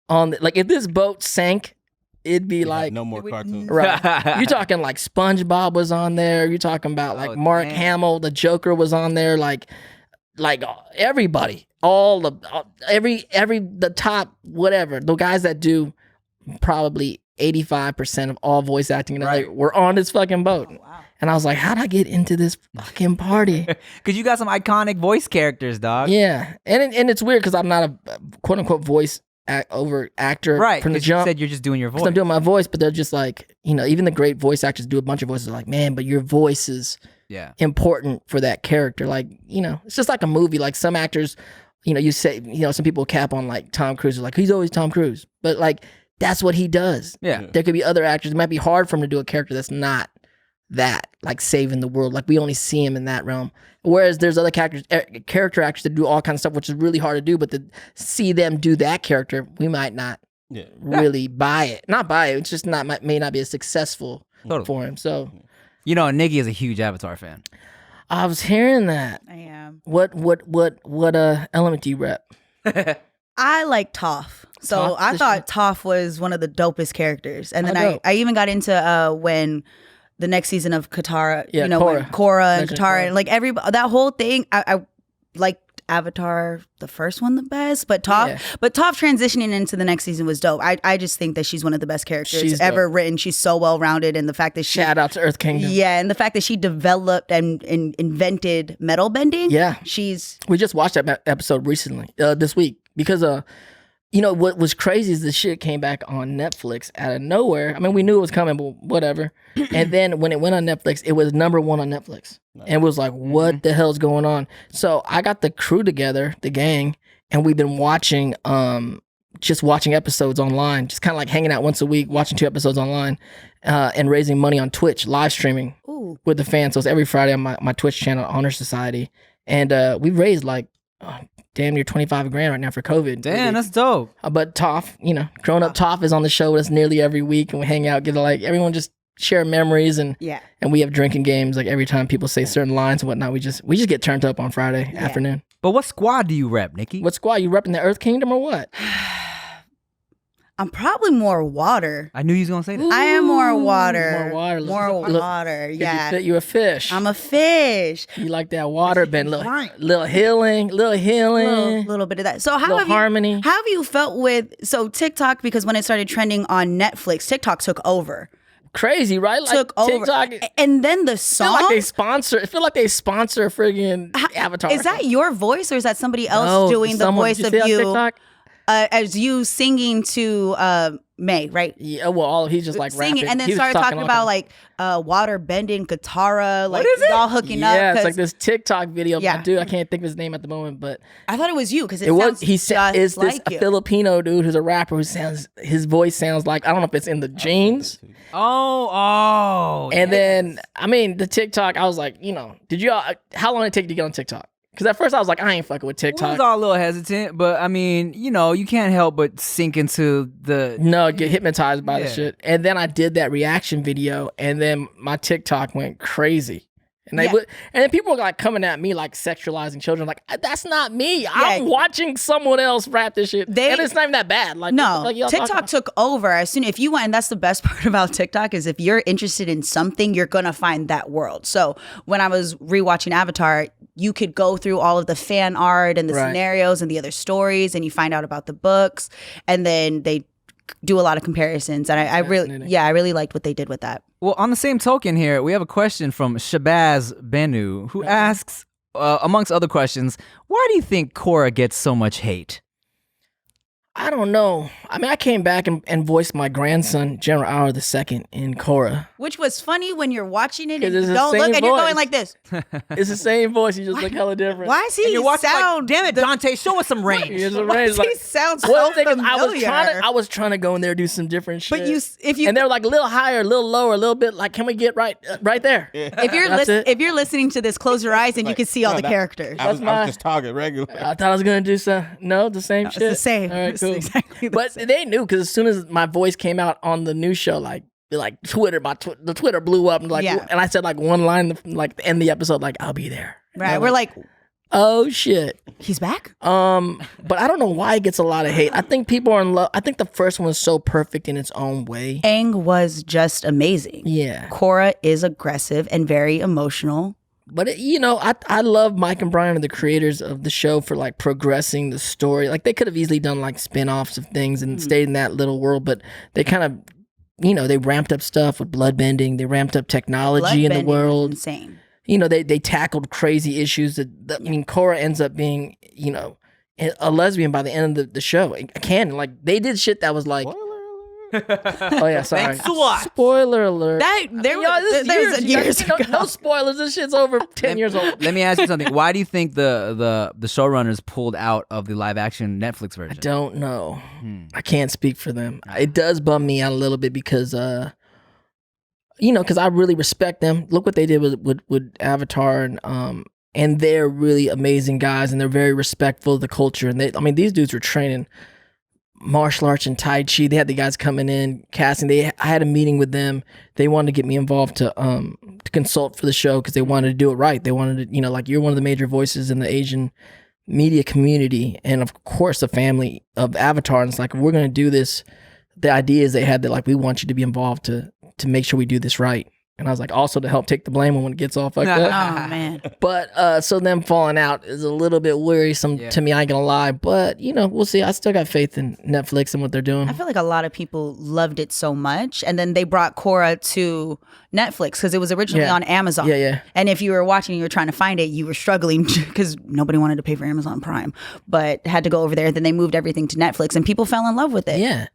S4: on. Like if this boat sank, it'd be like
S2: no more cartoons.
S4: right. You're talking like SpongeBob was on there. You're talking about like Mark Hamill, the Joker was on there. Like everybody. All the the top whatever, the guys that do probably 85% of all voice acting in LA were on this fucking boat. Oh, wow. And I was like, how'd I get into this fucking party?
S1: Because you got some iconic voice characters, dog.
S4: Yeah, and it's weird because I'm not a quote unquote voice actor from the jump.
S1: You said you're just doing your voice.
S4: I'm doing my voice, but they're just like, even the great voice actors do a bunch of voices. They're like, man, but your voice is important for that character. Like, it's just like a movie. Like some actors. You say, some people cap on like Tom Cruise, like he's always Tom Cruise, but like that's what he does.
S1: Yeah.
S4: There could be other actors. It might be hard for him to do a character that's not that, like saving the world. Like we only see him in that realm. Whereas there's other character actors that do all kinds of stuff, which is really hard to do, but to see them do that character, we might not really buy it. Not buy it. It's just may not be as successful for him. So,
S1: Nikki is a huge Avatar fan.
S4: I was hearing that.
S3: I am.
S4: What element do you rep?
S3: I like Toph. So I thought Toph was one of the dopest characters. And then I even got into when the next season of Katara,
S4: Korra.
S3: when Korra and Katara, and like that whole thing, I liked Avatar, the first one, the best, but Toph transitioning into the next season was dope. I just think that she's one of the best characters ever written. She's so well rounded, and the fact that she
S4: shout out to Earth Kingdom,
S3: and the fact that she developed and invented metal bending.
S4: Yeah, we just watched that episode recently this week because what was crazy is the shit came back on Netflix out of nowhere. I mean, we knew it was coming, but whatever. And then when it went on Netflix, it was #1 on Netflix. And it was like, what the hell's going on? So I got the crew together, the gang, and we've been watching episodes online, just kind of like hanging out once a week, watching 2 episodes online, and raising money on Twitch, live streaming with the fans. So it's every Friday on my Twitch channel, Honor Society. And we've raised like damn near $25 grand right now for COVID.
S1: Damn, that's dope.
S4: But Toph, grown up Toph is on the show with us nearly every week, and we hang out, everyone just share memories, and we have drinking games. Like every time people say certain lines and whatnot, we just get turned up on Friday afternoon.
S1: But what squad do you rep, Nikki?
S4: What squad you repping? The Earth Kingdom or what?
S3: I'm probably more water.
S1: I knew you was gonna say that.
S3: I am more water.
S4: More water.
S3: Yeah.
S4: You a fish.
S3: I'm a fish.
S4: You like that water bend, little healing,
S3: little bit of that. So how have you felt with TikTok? Because when it started trending on Netflix, TikTok took over.
S4: Crazy, right? Like
S3: took over.
S4: TikTok,
S3: and then the song.
S4: I feel like they sponsor friggin' Avatar.
S3: Is that your voice, or is that somebody else doing the voice of you? As you singing to May, right?
S4: Yeah, well, he's just like
S3: singing,
S4: rapping.
S3: and then started talking about like water bending, Katara, like y'all hooking up.
S4: Yeah, it's like this TikTok video.
S3: Yeah.
S4: Dude, I can't think of his name at the moment, but
S3: I thought it was you because it was.
S4: He is this a Filipino dude who's a rapper his voice sounds like, I don't know if it's in the genes.
S1: Oh,
S4: and then I mean the TikTok. I was like, how long did it take to get on TikTok? Because at first I was like, I ain't fucking with TikTok.
S1: I was all a little hesitant, but I mean, you can't help but sink into
S4: get hypnotized by the shit. And then I did that reaction video, and then my TikTok went crazy. And then people were like coming at me like sexualizing children. Like, that's not me. I'm watching someone else rap this shit. And it's not even that bad. Like,
S3: no, TikTok took over as soon if you went, and that's the best part about TikTok is if you're interested in something, you're gonna find that world. So when I was rewatching Avatar, you could go through all of the fan art and the scenarios and the other stories, and you find out about the books, and then they do a lot of comparisons. And I really liked what they did with that.
S1: Well, on the same token here, we have a question from Shabazz Benu, who asks, amongst other questions, why do you think Korra gets so much hate?
S4: I don't know. I mean, I came back and voiced my grandson, General Hour II, in Korra.
S3: Which was funny when you're watching it and
S4: 'Cause
S3: you
S4: it's the
S3: don't look
S4: same
S3: and you're going
S4: voice.
S3: like this.
S4: It's the same voice. You just look hella different.
S3: Why is he
S1: And you're watching
S3: sound?
S1: like, damn it, Dante, show us some range.
S4: Here's the
S3: Why
S4: range,
S3: does
S4: like,
S3: he sound so
S4: well, the thing is,
S3: familiar?
S4: I was trying to go in there and do some different shit.
S3: But if you
S4: and they were like a little higher, a little lower, a little bit like, can we get right there?
S3: if you're listening to this, close your eyes and you can see all the characters.
S2: I was just talking regular.
S4: I thought I was gonna do some. No, the same shit.
S3: It's the same.
S4: All right,
S3: It's
S4: cool.
S3: exactly the
S4: But
S3: same.
S4: they knew because as soon as my voice came out on the new show, like Twitter, the Twitter blew up and and I said like one line like to end the episode, like I'll be there.
S3: Right, we're like,
S4: oh shit.
S3: he's back.
S4: But I don't know why it gets a lot of hate. I think people are in love. I think the first one was so perfect in its own way.
S3: Aang was just amazing.
S4: Yeah.
S3: Korra is aggressive and very emotional.
S4: But I love Mike and Brian are the creators of the show for like progressing the story. Like they could have easily done like spin-offs of things and stayed in that little world, but they kind of, they ramped up stuff with bloodbending. They ramped up technology in the
S3: Bloodbending was
S4: world.
S3: insane.
S4: They tackled crazy issues. Korra ends up being, a lesbian by the end of the show. They did shit that was like, oh yeah, sorry.
S1: Thanks a lot.
S4: Spoiler alert.
S3: There was years ago.
S4: No spoilers. This shit's over 10 years old.
S1: Let me ask you something. Why do you think the showrunners pulled out of the live action Netflix version?
S4: I don't know. I can't speak for them. It does bum me out a little bit because because I really respect them. Look what they did with Avatar and they're really amazing guys and they're very respectful of the culture. And these dudes were training martial arts and Tai Chi. They had the guys coming in, casting. I had a meeting with them. They wanted to get me involved to consult for the show because they wanted to do it right. They wanted to, like you're one of the major voices in the Asian media community. And of course the family of Avatar. And it's like, if we're going to do this, the idea is they had that like, we want you to be involved to make sure we do this right. And I was like, also to help take the blame when it gets all fucked up.
S3: Oh man.
S4: But so them falling out is a little bit worrisome to me, I ain't gonna lie. But we'll see. I still got faith in Netflix and what they're doing.
S3: I feel like a lot of people loved it so much, and then they brought Korra to Netflix because it was originally on Amazon.
S4: Yeah.
S3: And if you were watching, you were trying to find it, you were struggling because nobody wanted to pay for Amazon Prime, but had to go over there. Then they moved everything to Netflix, and people fell in love with it.
S4: Yeah.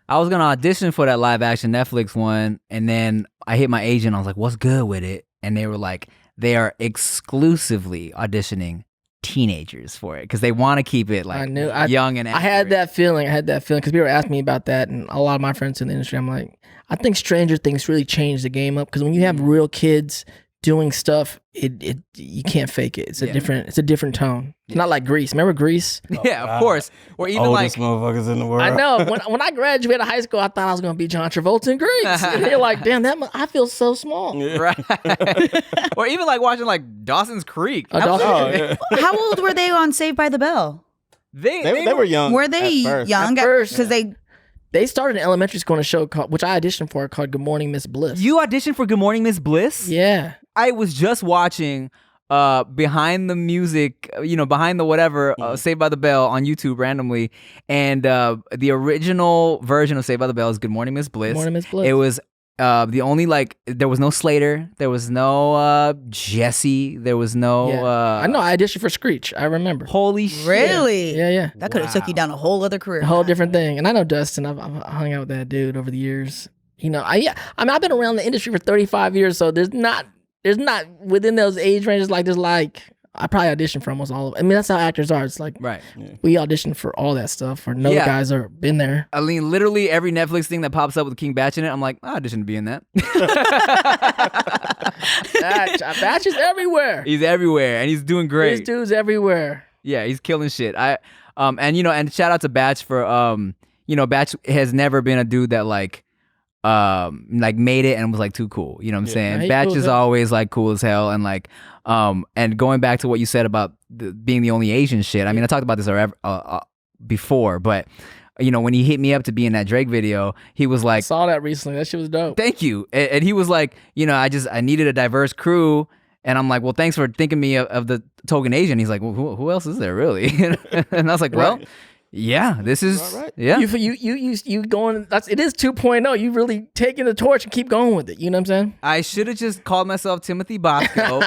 S1: I was gonna audition for that live action Netflix one, and then I hit my agent. I was like, "What's good with it?" And they were like, "They are exclusively auditioning teenagers for it because they want to keep it like young and."
S4: I had that feeling. Because people were asking me about that, and a lot of my friends in the industry. I'm like, I think Stranger Things really changed the game up because when you have real kids doing stuff, you can't fake it. It's a different tone. It's not like Grease. Remember Grease?
S1: Yeah, of course. Or even
S2: Oldest motherfuckers in the world.
S4: I know. When I graduated high school, I thought I was going to be John Travolta in Grease. And you're like, damn, I feel so small.
S1: right. Or even like watching like Dawson's Creek.
S2: Yeah.
S3: How old were they on Saved by the Bell?
S2: They were young.
S3: Were they young?
S4: At first.
S3: Because
S4: they started in elementary school in a show which I auditioned for called Good Morning Miss Bliss.
S1: You auditioned for Good Morning Miss Bliss?
S4: Yeah.
S1: I was just watching behind the music, behind the whatever, Saved by the Bell on YouTube randomly. And the original version of Saved by the Bell is Good Morning Miss Bliss.
S4: Good Morning Miss Bliss.
S1: It was the only there was no Slater. There was no Jesse. There was no...
S4: I know, I auditioned for Screech. I remember.
S1: Holy shit.
S3: really?
S4: Yeah.
S3: That could have took you down a whole other career.
S4: A whole different thing. And I know Dustin. I've hung out with that dude over the years. I've been around the industry for 35 years, so there's not within those age ranges I probably auditioned for almost all of it. I mean, that's how actors are. It's like
S1: Right.
S4: we audition for all that stuff. Or no guys are been there.
S1: I mean, literally every Netflix thing that pops up with King Batch in it, I'm like, I auditioned to be in that.
S4: Batch is everywhere.
S1: He's everywhere, and he's doing great.
S4: This dude's everywhere.
S1: Yeah, he's killing shit. And shout out to Batch for Batch has never been a dude that like made it and was like too cool. You know what I'm saying? Batch
S4: cool
S1: is always like cool as hell, and like and going back to what you said about being the only Asian shit. I mean, I talked about this before, but when he hit me up to be in that Drake video, he was like,
S4: I saw that recently. That shit was dope.
S1: Thank you. And he was like, I needed a diverse crew. And I'm like, well, thanks for thinking me of the token Asian. He's like, well, who else is there really? And I was like, well, yeah, this is
S2: right.
S1: yeah.
S4: You going? It is 2.0. You really taking the torch and keep going with it. You know what I'm saying?
S1: I should have just called myself Timothy Bosco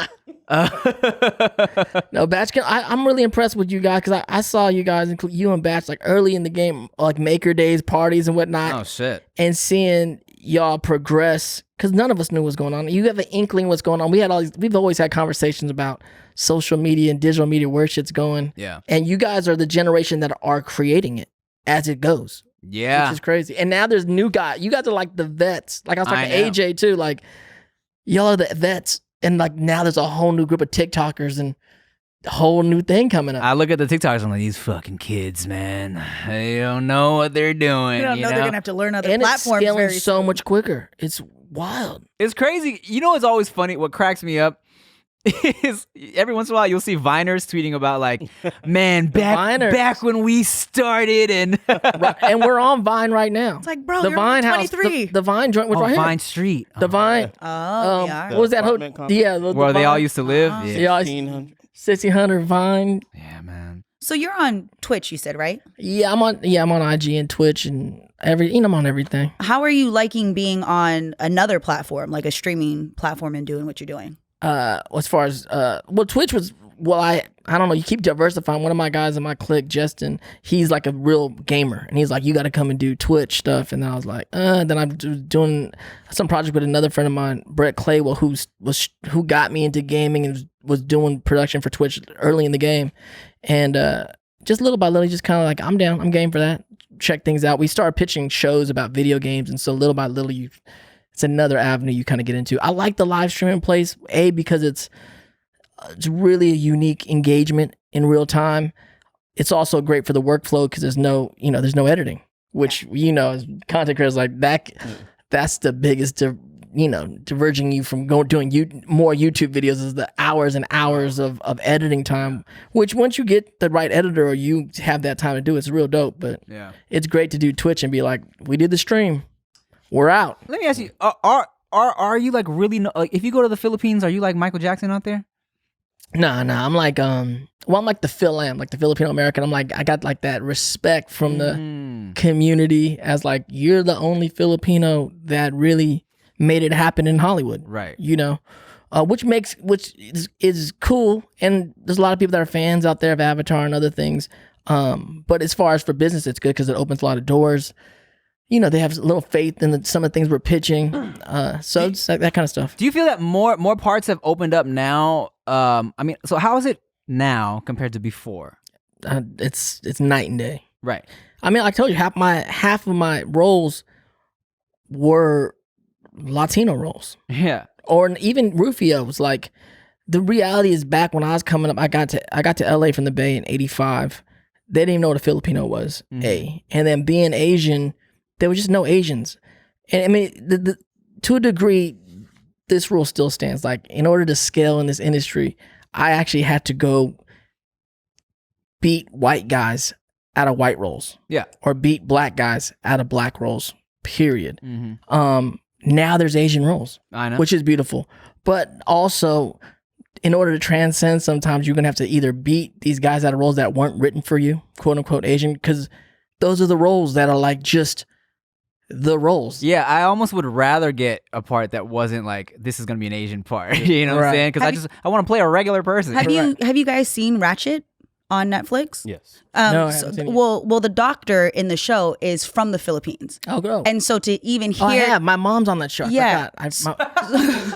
S4: No, Batch, I'm really impressed with you guys because I saw you guys, include you and Batch, like early in the game, like Maker Days parties and whatnot.
S1: Oh shit!
S4: And seeing y'all progress because none of us knew what's going on. You have an inkling what's going on. We've always had conversations about social media and digital media, where shit's going.
S1: Yeah.
S4: And you guys are the generation that are creating it as it goes.
S1: Yeah.
S4: Which is crazy. And now there's new guys. You guys are like the vets. Like I was talking to AJ too. Like y'all are the vets. And like now there's a whole new group of TikTokers and a whole new thing coming up.
S1: I look at the TikToks, I'm like, these fucking kids, man. They don't know what they're doing.
S3: They don't know they're going to have to learn other
S4: and
S3: platforms.
S4: It's scaling
S3: very
S4: so
S3: soon.
S4: much quicker. It's wild.
S1: It's crazy. You know what's always funny? What cracks me up is every once in a while you'll see Viners tweeting about like, man, back when we started and
S4: Right. And we're on Vine right now.
S3: It's like, bro,
S4: the
S3: you're
S4: Vine
S3: 23.
S4: House, the Vine joint was right here.
S1: Vine Street.
S4: The Vine.
S3: Oh, yeah.
S4: What was that? Yeah,
S1: Where they all used to live.
S4: Yeah, 1600 Vine.
S1: Yeah, man.
S3: So you're on Twitch, you said, right?
S4: Yeah, I'm on IG and Twitch and I'm on everything.
S3: How are you liking being on another platform, like a streaming platform, and doing what you're doing?
S4: As far as Twitch was, I don't know, you keep diversifying. One of my guys in my clique, Justin, he's like a real gamer, and he's like, you got to come and do Twitch stuff. And then I was like, then I'm doing some project with another friend of mine, Brett Claywell, who got me into gaming and was doing production for Twitch early in the game. And just little by little, just kind of like, I'm down, I'm game for that. Check things out. We started pitching shows about video games, and so little by little, it's another avenue you kind of get into. I like the live streaming place, because it's really a unique engagement in real time. It's also great for the workflow because there's no editing, which, as content creators like that, that's the biggest, diverging you from doing more YouTube videos is the hours and hours of editing time, which once you get the right editor or you have that time to do, it's real dope. But it's great to do Twitch and be like, we did the stream. We're out.
S1: Let me ask you: Are you like really like if you go to the Philippines? Are you like Michael Jackson out there?
S4: Nah. I'm like I'm like the Phil Lamb, like the Filipino American. I'm like I got like that respect from the community as like you're the only Filipino that really made it happen in Hollywood,
S1: right?
S4: Which is cool. And there's a lot of people that are fans out there of Avatar and other things. But as far as for business, it's good because it opens a lot of doors. They have a little faith in some of the things we're pitching. So it's like that kind of stuff.
S1: Do you feel that more parts have opened up now? So how is it now compared to before?
S4: It's night and day.
S1: Right.
S4: I told you half of my roles were Latino roles.
S1: Yeah.
S4: Or even Rufio was like, the reality is back when I was coming up, I got to LA from the Bay in '85. They didn't even know what a Filipino was. And then being Asian, there was just no Asians. And to a degree, this rule still stands. Like, in order to scale in this industry, I actually had to go beat white guys out of white roles.
S1: Yeah.
S4: Or beat black guys out of black roles, period. Now there's Asian roles.
S1: I know.
S4: Which is beautiful. But also, in order to transcend, sometimes you're going to have to either beat these guys out of roles that weren't written for you, quote unquote Asian, because those are the roles that are like just the roles.
S1: Yeah, I almost would rather get a part that wasn't like, this is going to be an Asian part. You know what I'm saying? Because I want to play a regular person.
S3: Have you guys seen Ratchet on Netflix?
S2: Yes.
S4: No, I haven't seen it.
S3: Well, the doctor in the show is from the Philippines.
S4: Oh, go.
S3: And so to even hear...
S4: I have. My mom's on that show.
S3: Yeah.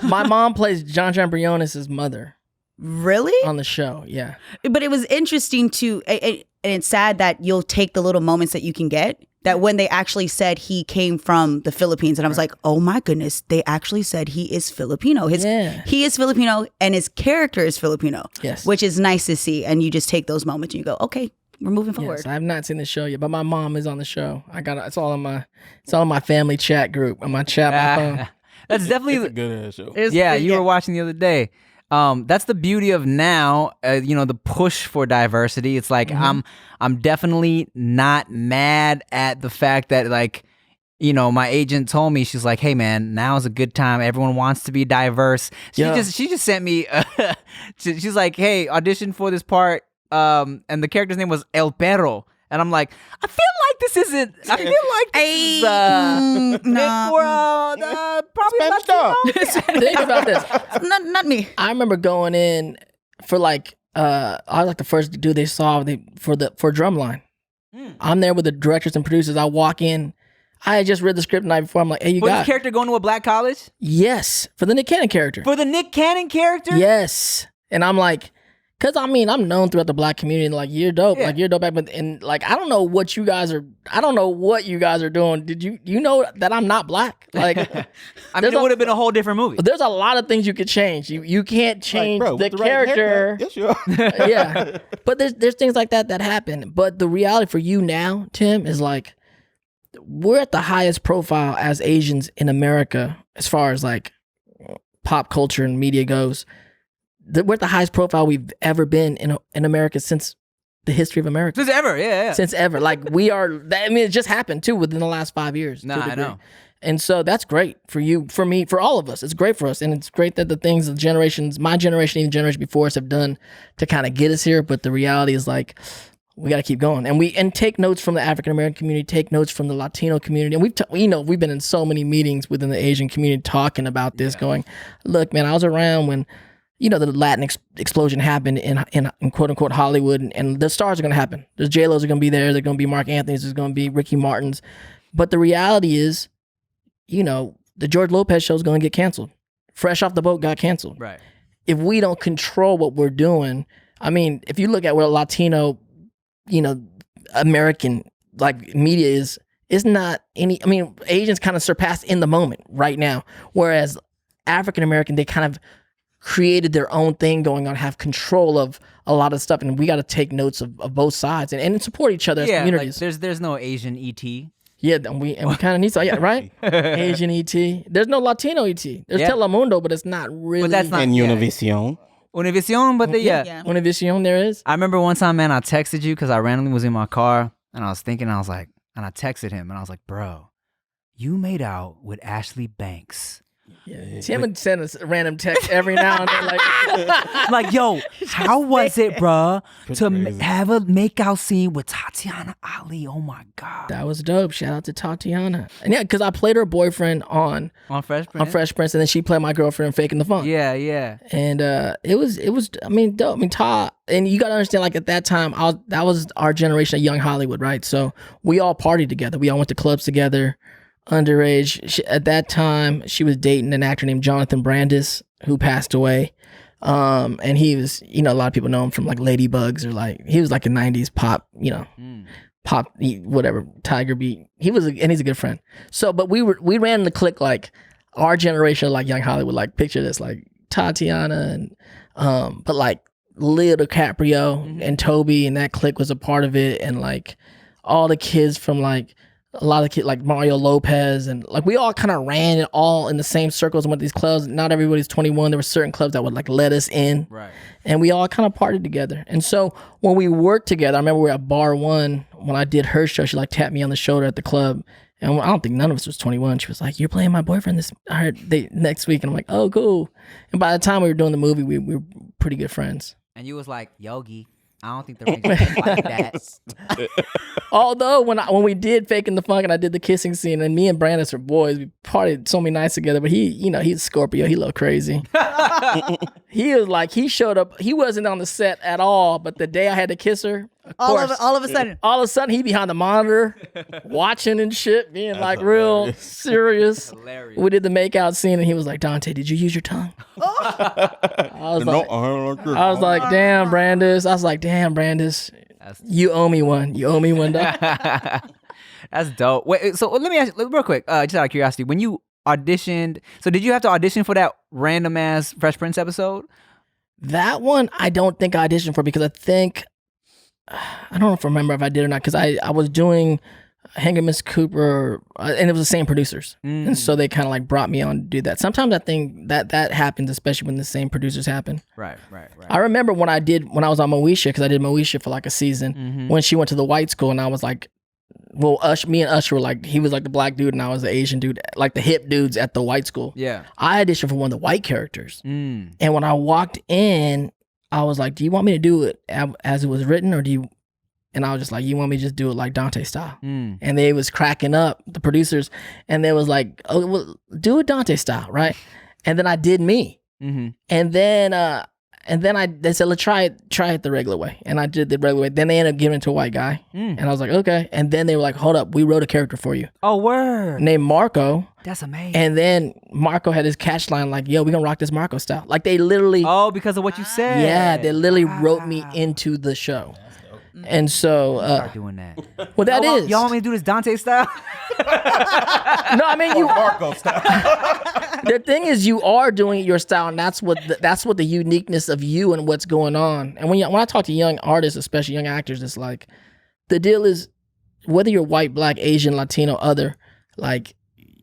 S4: My mom plays John Briones' mother.
S3: Really?
S4: On the show, yeah.
S3: But it was interesting and it's sad that you'll take the little moments that you can get, that when they actually said he came from the Philippines, and I was like, oh my goodness, they actually said he is Filipino. He is Filipino and his character is Filipino.
S4: Yes.
S3: Which is nice to see. And you just take those moments and you go, okay, we're moving forward.
S4: Yes, I have not seen the show yet, but my mom is on the show. It's all in my family chat group, on my chat, my phone.
S1: That's definitely
S2: It's a good ass show.
S1: You were watching the other day. That's the beauty of now, the push for diversity. It's like, I'm definitely not mad at the fact that, like, my agent told me, she's like, hey man, now's a good time. Everyone wants to be diverse. She just sent me, she's like, hey, audition for this part. And the character's name was El Perro. And I'm like, I feel like this isn't. I feel like this is
S3: no.
S1: probably Latino.
S4: Think about this.
S3: Not me.
S4: I remember going in for like I was like the first dude they saw for Drumline. I'm there with the directors and producers. I walk in. I had just read the script the night before. I'm like, hey, you got
S1: this character going to a black college?
S4: Yes, for the Nick Cannon character.
S1: For the Nick Cannon character?
S4: Yes, and I'm like, because I mean, I'm known throughout the black community. And like, you're dope. Like, you're dope. And like, I don't know what you guys are doing. Did you know that I'm not black? Like,
S1: I mean, it would have been a whole different movie.
S4: There's a lot of things you could change. You can't change the character.
S2: Yes, you are.
S4: Yeah, but there's things like that happen. But the reality for you now, Tim, is like, we're at the highest profile as Asians in America as far as like pop culture and media goes. We're at the highest profile we've ever been in America since the history of America.
S1: Since ever, yeah.
S4: Since ever. Like, we are, I mean, it just happened too within the last 5 years.
S1: Nah, I know.
S4: And so that's great for you, for me, for all of us. It's great for us. And it's great that the things the generations, my generation, even generation before us have done to kind of get us here. But the reality is like, we got to keep going, and take notes from the African American community, take notes from the Latino community, and we've been in so many meetings within the Asian community talking about this. Going, look, man, I was around when the Latin explosion happened in quote unquote Hollywood, and the stars are going to happen. There's J-Lo's are going to be there. There's going to be Mark Anthony's. There's going to be Ricky Martin's, but the reality is, the George Lopez show is going to get canceled. Fresh Off the Boat got canceled.
S1: Right.
S4: If we don't control what we're doing, I mean, if you look at what Latino American like media is not any. I mean, Asians kind of surpassed in the moment right now, whereas African American, they kind of created their own thing going on, have control of a lot of stuff, and we got to take notes of both sides and support each other as communities.
S1: Like there's no Asian ET.
S4: Yeah, and we kind of need to, right? Asian ET. There's no Latino ET. There's Telemundo, but it's not really.
S1: But that's not
S2: and Univision.
S1: Univision, but
S4: Univision there is.
S1: I remember one time, man, I texted you because I randomly was in my car and I was thinking, I was like, and I texted him and I was like, bro, you made out with Ashley Banks.
S4: Yeah. Tim would send us a random text every now and then,
S1: like, yo, how was it, bruh, to have a makeout scene with Tatiana Ali? Oh my god,
S4: that was dope. Shout out to Tatiana. And yeah, because I played her boyfriend on Fresh Prince, and then she played my girlfriend in Faking the Funk.
S1: Yeah.
S4: And it was. I mean, dope. I mean, Ta. And you gotta understand, like at that time, that was our generation of young Hollywood, right? So we all partied together. We all went to clubs together. Underage. At that time, she was dating an actor named Jonathan Brandis, who passed away. And he was, a lot of people know him from like Ladybugs, or like, he was like a 90s pop, pop, whatever, Tiger Beat. And he's a good friend. So, but we ran the clique, like our generation of like young Hollywood, like picture this, like Tatiana and, but like Leo DiCaprio and Toby, and that clique was a part of it. And like all the kids from like, a lot of kids like Mario Lopez, and like we all kind of ran it all in the same circles and went to these clubs. Not everybody's 21. There were certain clubs that would like let us in,
S1: right?
S4: And we all kind of partied together. And so when we worked together, I remember we were at Bar One when I did her show. She like tapped me on the shoulder at the club, and I don't think none of us was 21. She was like, "You're playing my boyfriend next week," and I'm like, "Oh, cool." And by the time we were doing the movie, we were pretty good friends.
S1: And you was like, Yogi, I don't think they're like that.
S4: Although when we did Faking the Funk and I did the kissing scene, and me and Brandis are boys, we partied so many nights together. But he's a Scorpio. He a little crazy. He was like, he showed up. He wasn't on the set at all. But the day I had to kiss her,
S3: all of a sudden,
S4: he behind the monitor, watching and shit, being that's like real serious.
S1: Hilarious.
S4: We did the makeout scene, and he was like, "Dante, did you use your tongue?" I was like, "Damn, Brandis." You owe me one. You owe me one.
S1: That's dope. Wait, so let me ask you real quick, just out of curiosity, when you auditioned, so did you have to audition for that random ass Fresh Prince episode?
S4: That one, I don't think I auditioned for, because I don't know if I remember if I did or not, because I was doing Hang 'em Miss Cooper, and it was the same producers, and so they kind of like brought me on to do that. Sometimes I think that happens, especially when the same producers happen.
S1: Right.
S4: I remember when I was on Moesha, because I did Moesha for like a season, when she went to the white school, and I was like, well, me and Usher were like, he was like the black dude and I was the Asian dude, like the hip dudes at the white school.
S1: Yeah.
S4: I auditioned for one of the white characters, and when I walked in, I was like, "Do you want me to do it as it was written, or do you?" And I was just like, you want me to just do it like Dante style? And they was cracking up, the producers, and they was like, oh, well, do it Dante style, right? And then I did me. And then they said, let's try it the regular way. And I did the regular way. Then they ended up giving it to a white guy. And I was like, okay. And then they were like, hold up, we wrote a character for you.
S1: Oh, word.
S4: Named Marco.
S1: That's amazing.
S4: And then Marco had his catch line like, yo, we gonna rock this Marco style. Like they literally.
S1: Oh, because of what you said.
S4: Yeah, they literally wrote me into the show. And so
S1: start doing that.
S4: Well, that is.
S1: Y'all want me to do this Dante style?
S4: No, I mean you.
S2: Marco style.
S4: The thing is, you are doing it your style, and that's what the uniqueness of you and what's going on. And when I talk to young artists, especially young actors, it's like the deal is whether you're white, black, Asian, Latino, other, like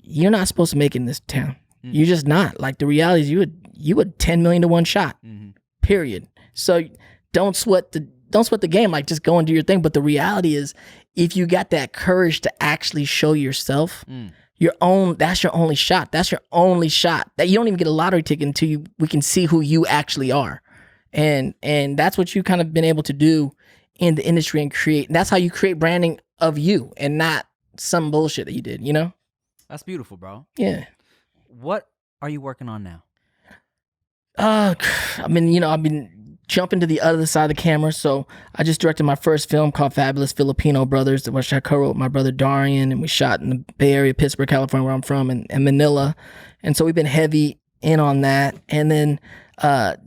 S4: you're not supposed to make it in this town. You're just not. Like the reality is, you would 10 million to one shot. Period. So don't sweat the game. Like just go and do your thing. But the reality is, if you got that courage to actually show yourself. That's your only shot. That's your only shot. That you don't even get a lottery ticket until we can see who you actually are. And that's what you kind of been able to do in the industry and create. And that's how you create branding of you and not some bullshit that you did, you know?
S1: That's beautiful, bro.
S4: Yeah.
S1: What are you working on now?
S4: I mean, I've been jumping to the other side of the camera. So I just directed my first film called Fabulous Filipino Brothers, which I co-wrote with my brother Darian, and we shot in the Bay Area, Pittsburgh, California, where I'm from, and Manila. And so we've been heavy in on that. And then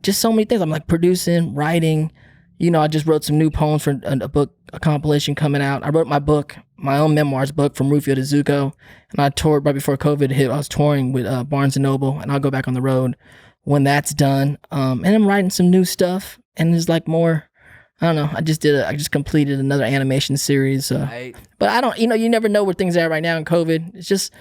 S4: just so many things. I'm like producing, writing. I just wrote some new poems for a compilation coming out. I wrote my own memoirs book, From Rufio to Zuko. And I toured right before COVID hit. I was touring with Barnes & Noble, and I'll go back on the road when that's done. And I'm writing some new stuff, and there's like more. I don't know. I just completed another animation series. But I don't, you never know where things are right now in COVID. It's just,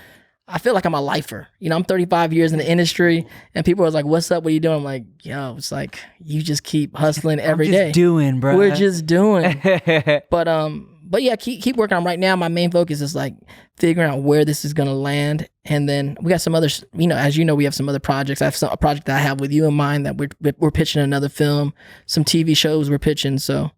S4: I feel like I'm a lifer. I'm 35 years in the industry, and people are like, what's up? What are you doing? I'm like, yo, it's like, you just keep hustling every day.
S1: Doing, bro.
S4: We're just doing. But yeah, keep working on. Right now, my main focus is like figuring out where this is gonna land, and then we got some other, as you know, we have some other projects. I have a project that I have with you in mind that we're pitching another film, some TV shows we're pitching. So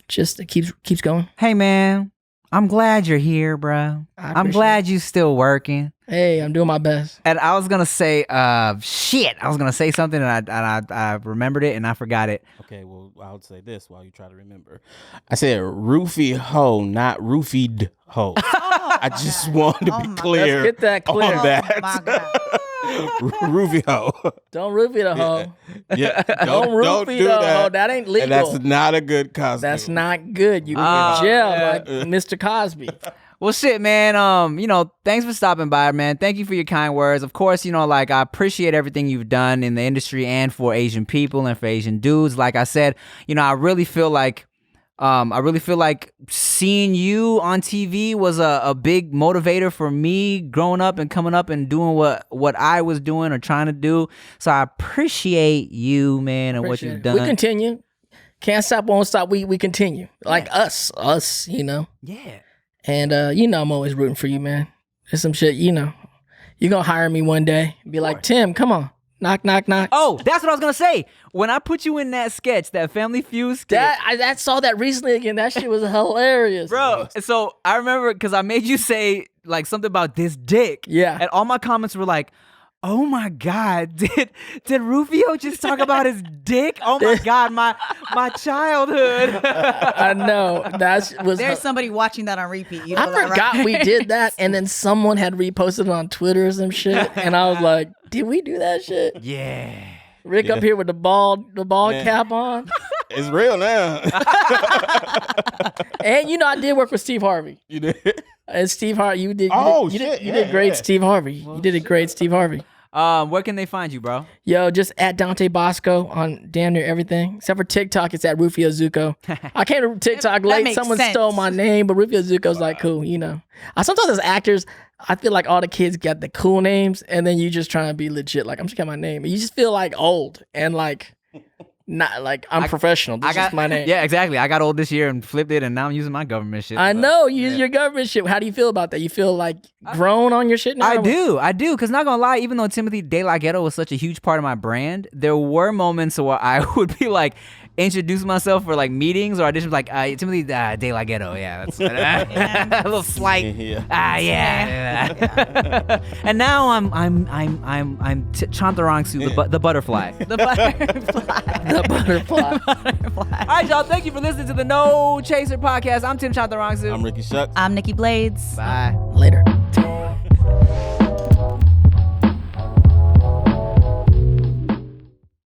S4: just it keeps going.
S1: Hey man, I'm glad you're here, bro. I'm glad you're still working.
S4: Hey, I'm doing my best.
S1: And I was gonna say, I was gonna say something, and I remembered it, and I forgot it.
S2: Okay, well, I would say this while you try to remember. I said Rufio, not roofied ho. I just wanted to be clear.
S4: Let's get that clear.
S2: On that.
S3: my God.
S2: Rufio.
S4: Don't roofie the hoe.
S2: Yeah,
S4: Don't roofie
S2: do
S4: the
S2: that.
S4: hoe. That ain't legal.
S2: And that's not a good costume.
S4: That's not good. You can in jail like Mr. Cosby.
S1: Well, shit, man. Thanks for stopping by, man. Thank you for your kind words. Of course, I appreciate everything you've done in the industry and for Asian people and for Asian dudes. Like I said, I really feel like seeing you on TV was a big motivator for me growing up and coming up and doing what I was doing or trying to do. So I appreciate you, man, and what you've done.
S4: We continue. Can't stop, won't stop. We continue. Like us,
S1: Yeah.
S4: And I'm always rooting for you, man. There's some shit, you're gonna hire me one day. Be like, Tim, come on. Knock, knock, knock.
S1: Oh, that's what I was gonna say. When I put you in that sketch, that Family Feud sketch.
S4: I saw that recently again. That shit was hilarious.
S1: Bro, so I remember because I made you say like something about this dick.
S4: Yeah.
S1: And all my comments were like, oh my God, did Rufio just talk about his dick? Oh my God, my childhood.
S4: I know.
S3: There's somebody watching that on repeat.
S4: I forgot we did that, and then someone had reposted it on Twitter or some shit, and I was like, did we do that shit?
S1: Yeah.
S4: Rick up here with the bald cap on.
S2: It's real now.
S4: And I did work with Steve Harvey.
S2: You did?
S4: And Steve Harvey, you did great,
S2: yeah.
S4: Steve Harvey. You did a great, Steve Harvey.
S1: Where can they find you, bro?
S4: Yo, just at Dante Basco on damn near everything. Except for TikTok, it's at Rufio Zuko. I came to TikTok late. Someone stole my name, but Rufio Zuko's like cool, Sometimes as actors, I feel like all the kids got the cool names, and then you just trying to be legit. Like, I'm just got my name. And you just feel like old and like not like I'm professional. This is my name.
S1: Yeah, exactly. I got old this year and flipped it, and now I'm using my government shit.
S4: I know you use your government shit. How do you feel about that? You feel like grown on your shit now?
S1: I do. Because not gonna lie, even though Timothy De La Ghetto was such a huge part of my brand, there were moments where I would be like, introduce myself for like meetings or auditions, like Timothy De La Ghetto. Yeah, that's a little slight. Yeah. And now I'm Chantarangsu, the butterfly.
S3: The butterfly.
S1: All right, y'all. Thank you for listening to the No Chaser podcast. I'm Tim Chantarangsu.
S2: I'm Ricky Shucks.
S3: I'm Nikki Blades.
S1: Bye.
S4: Later.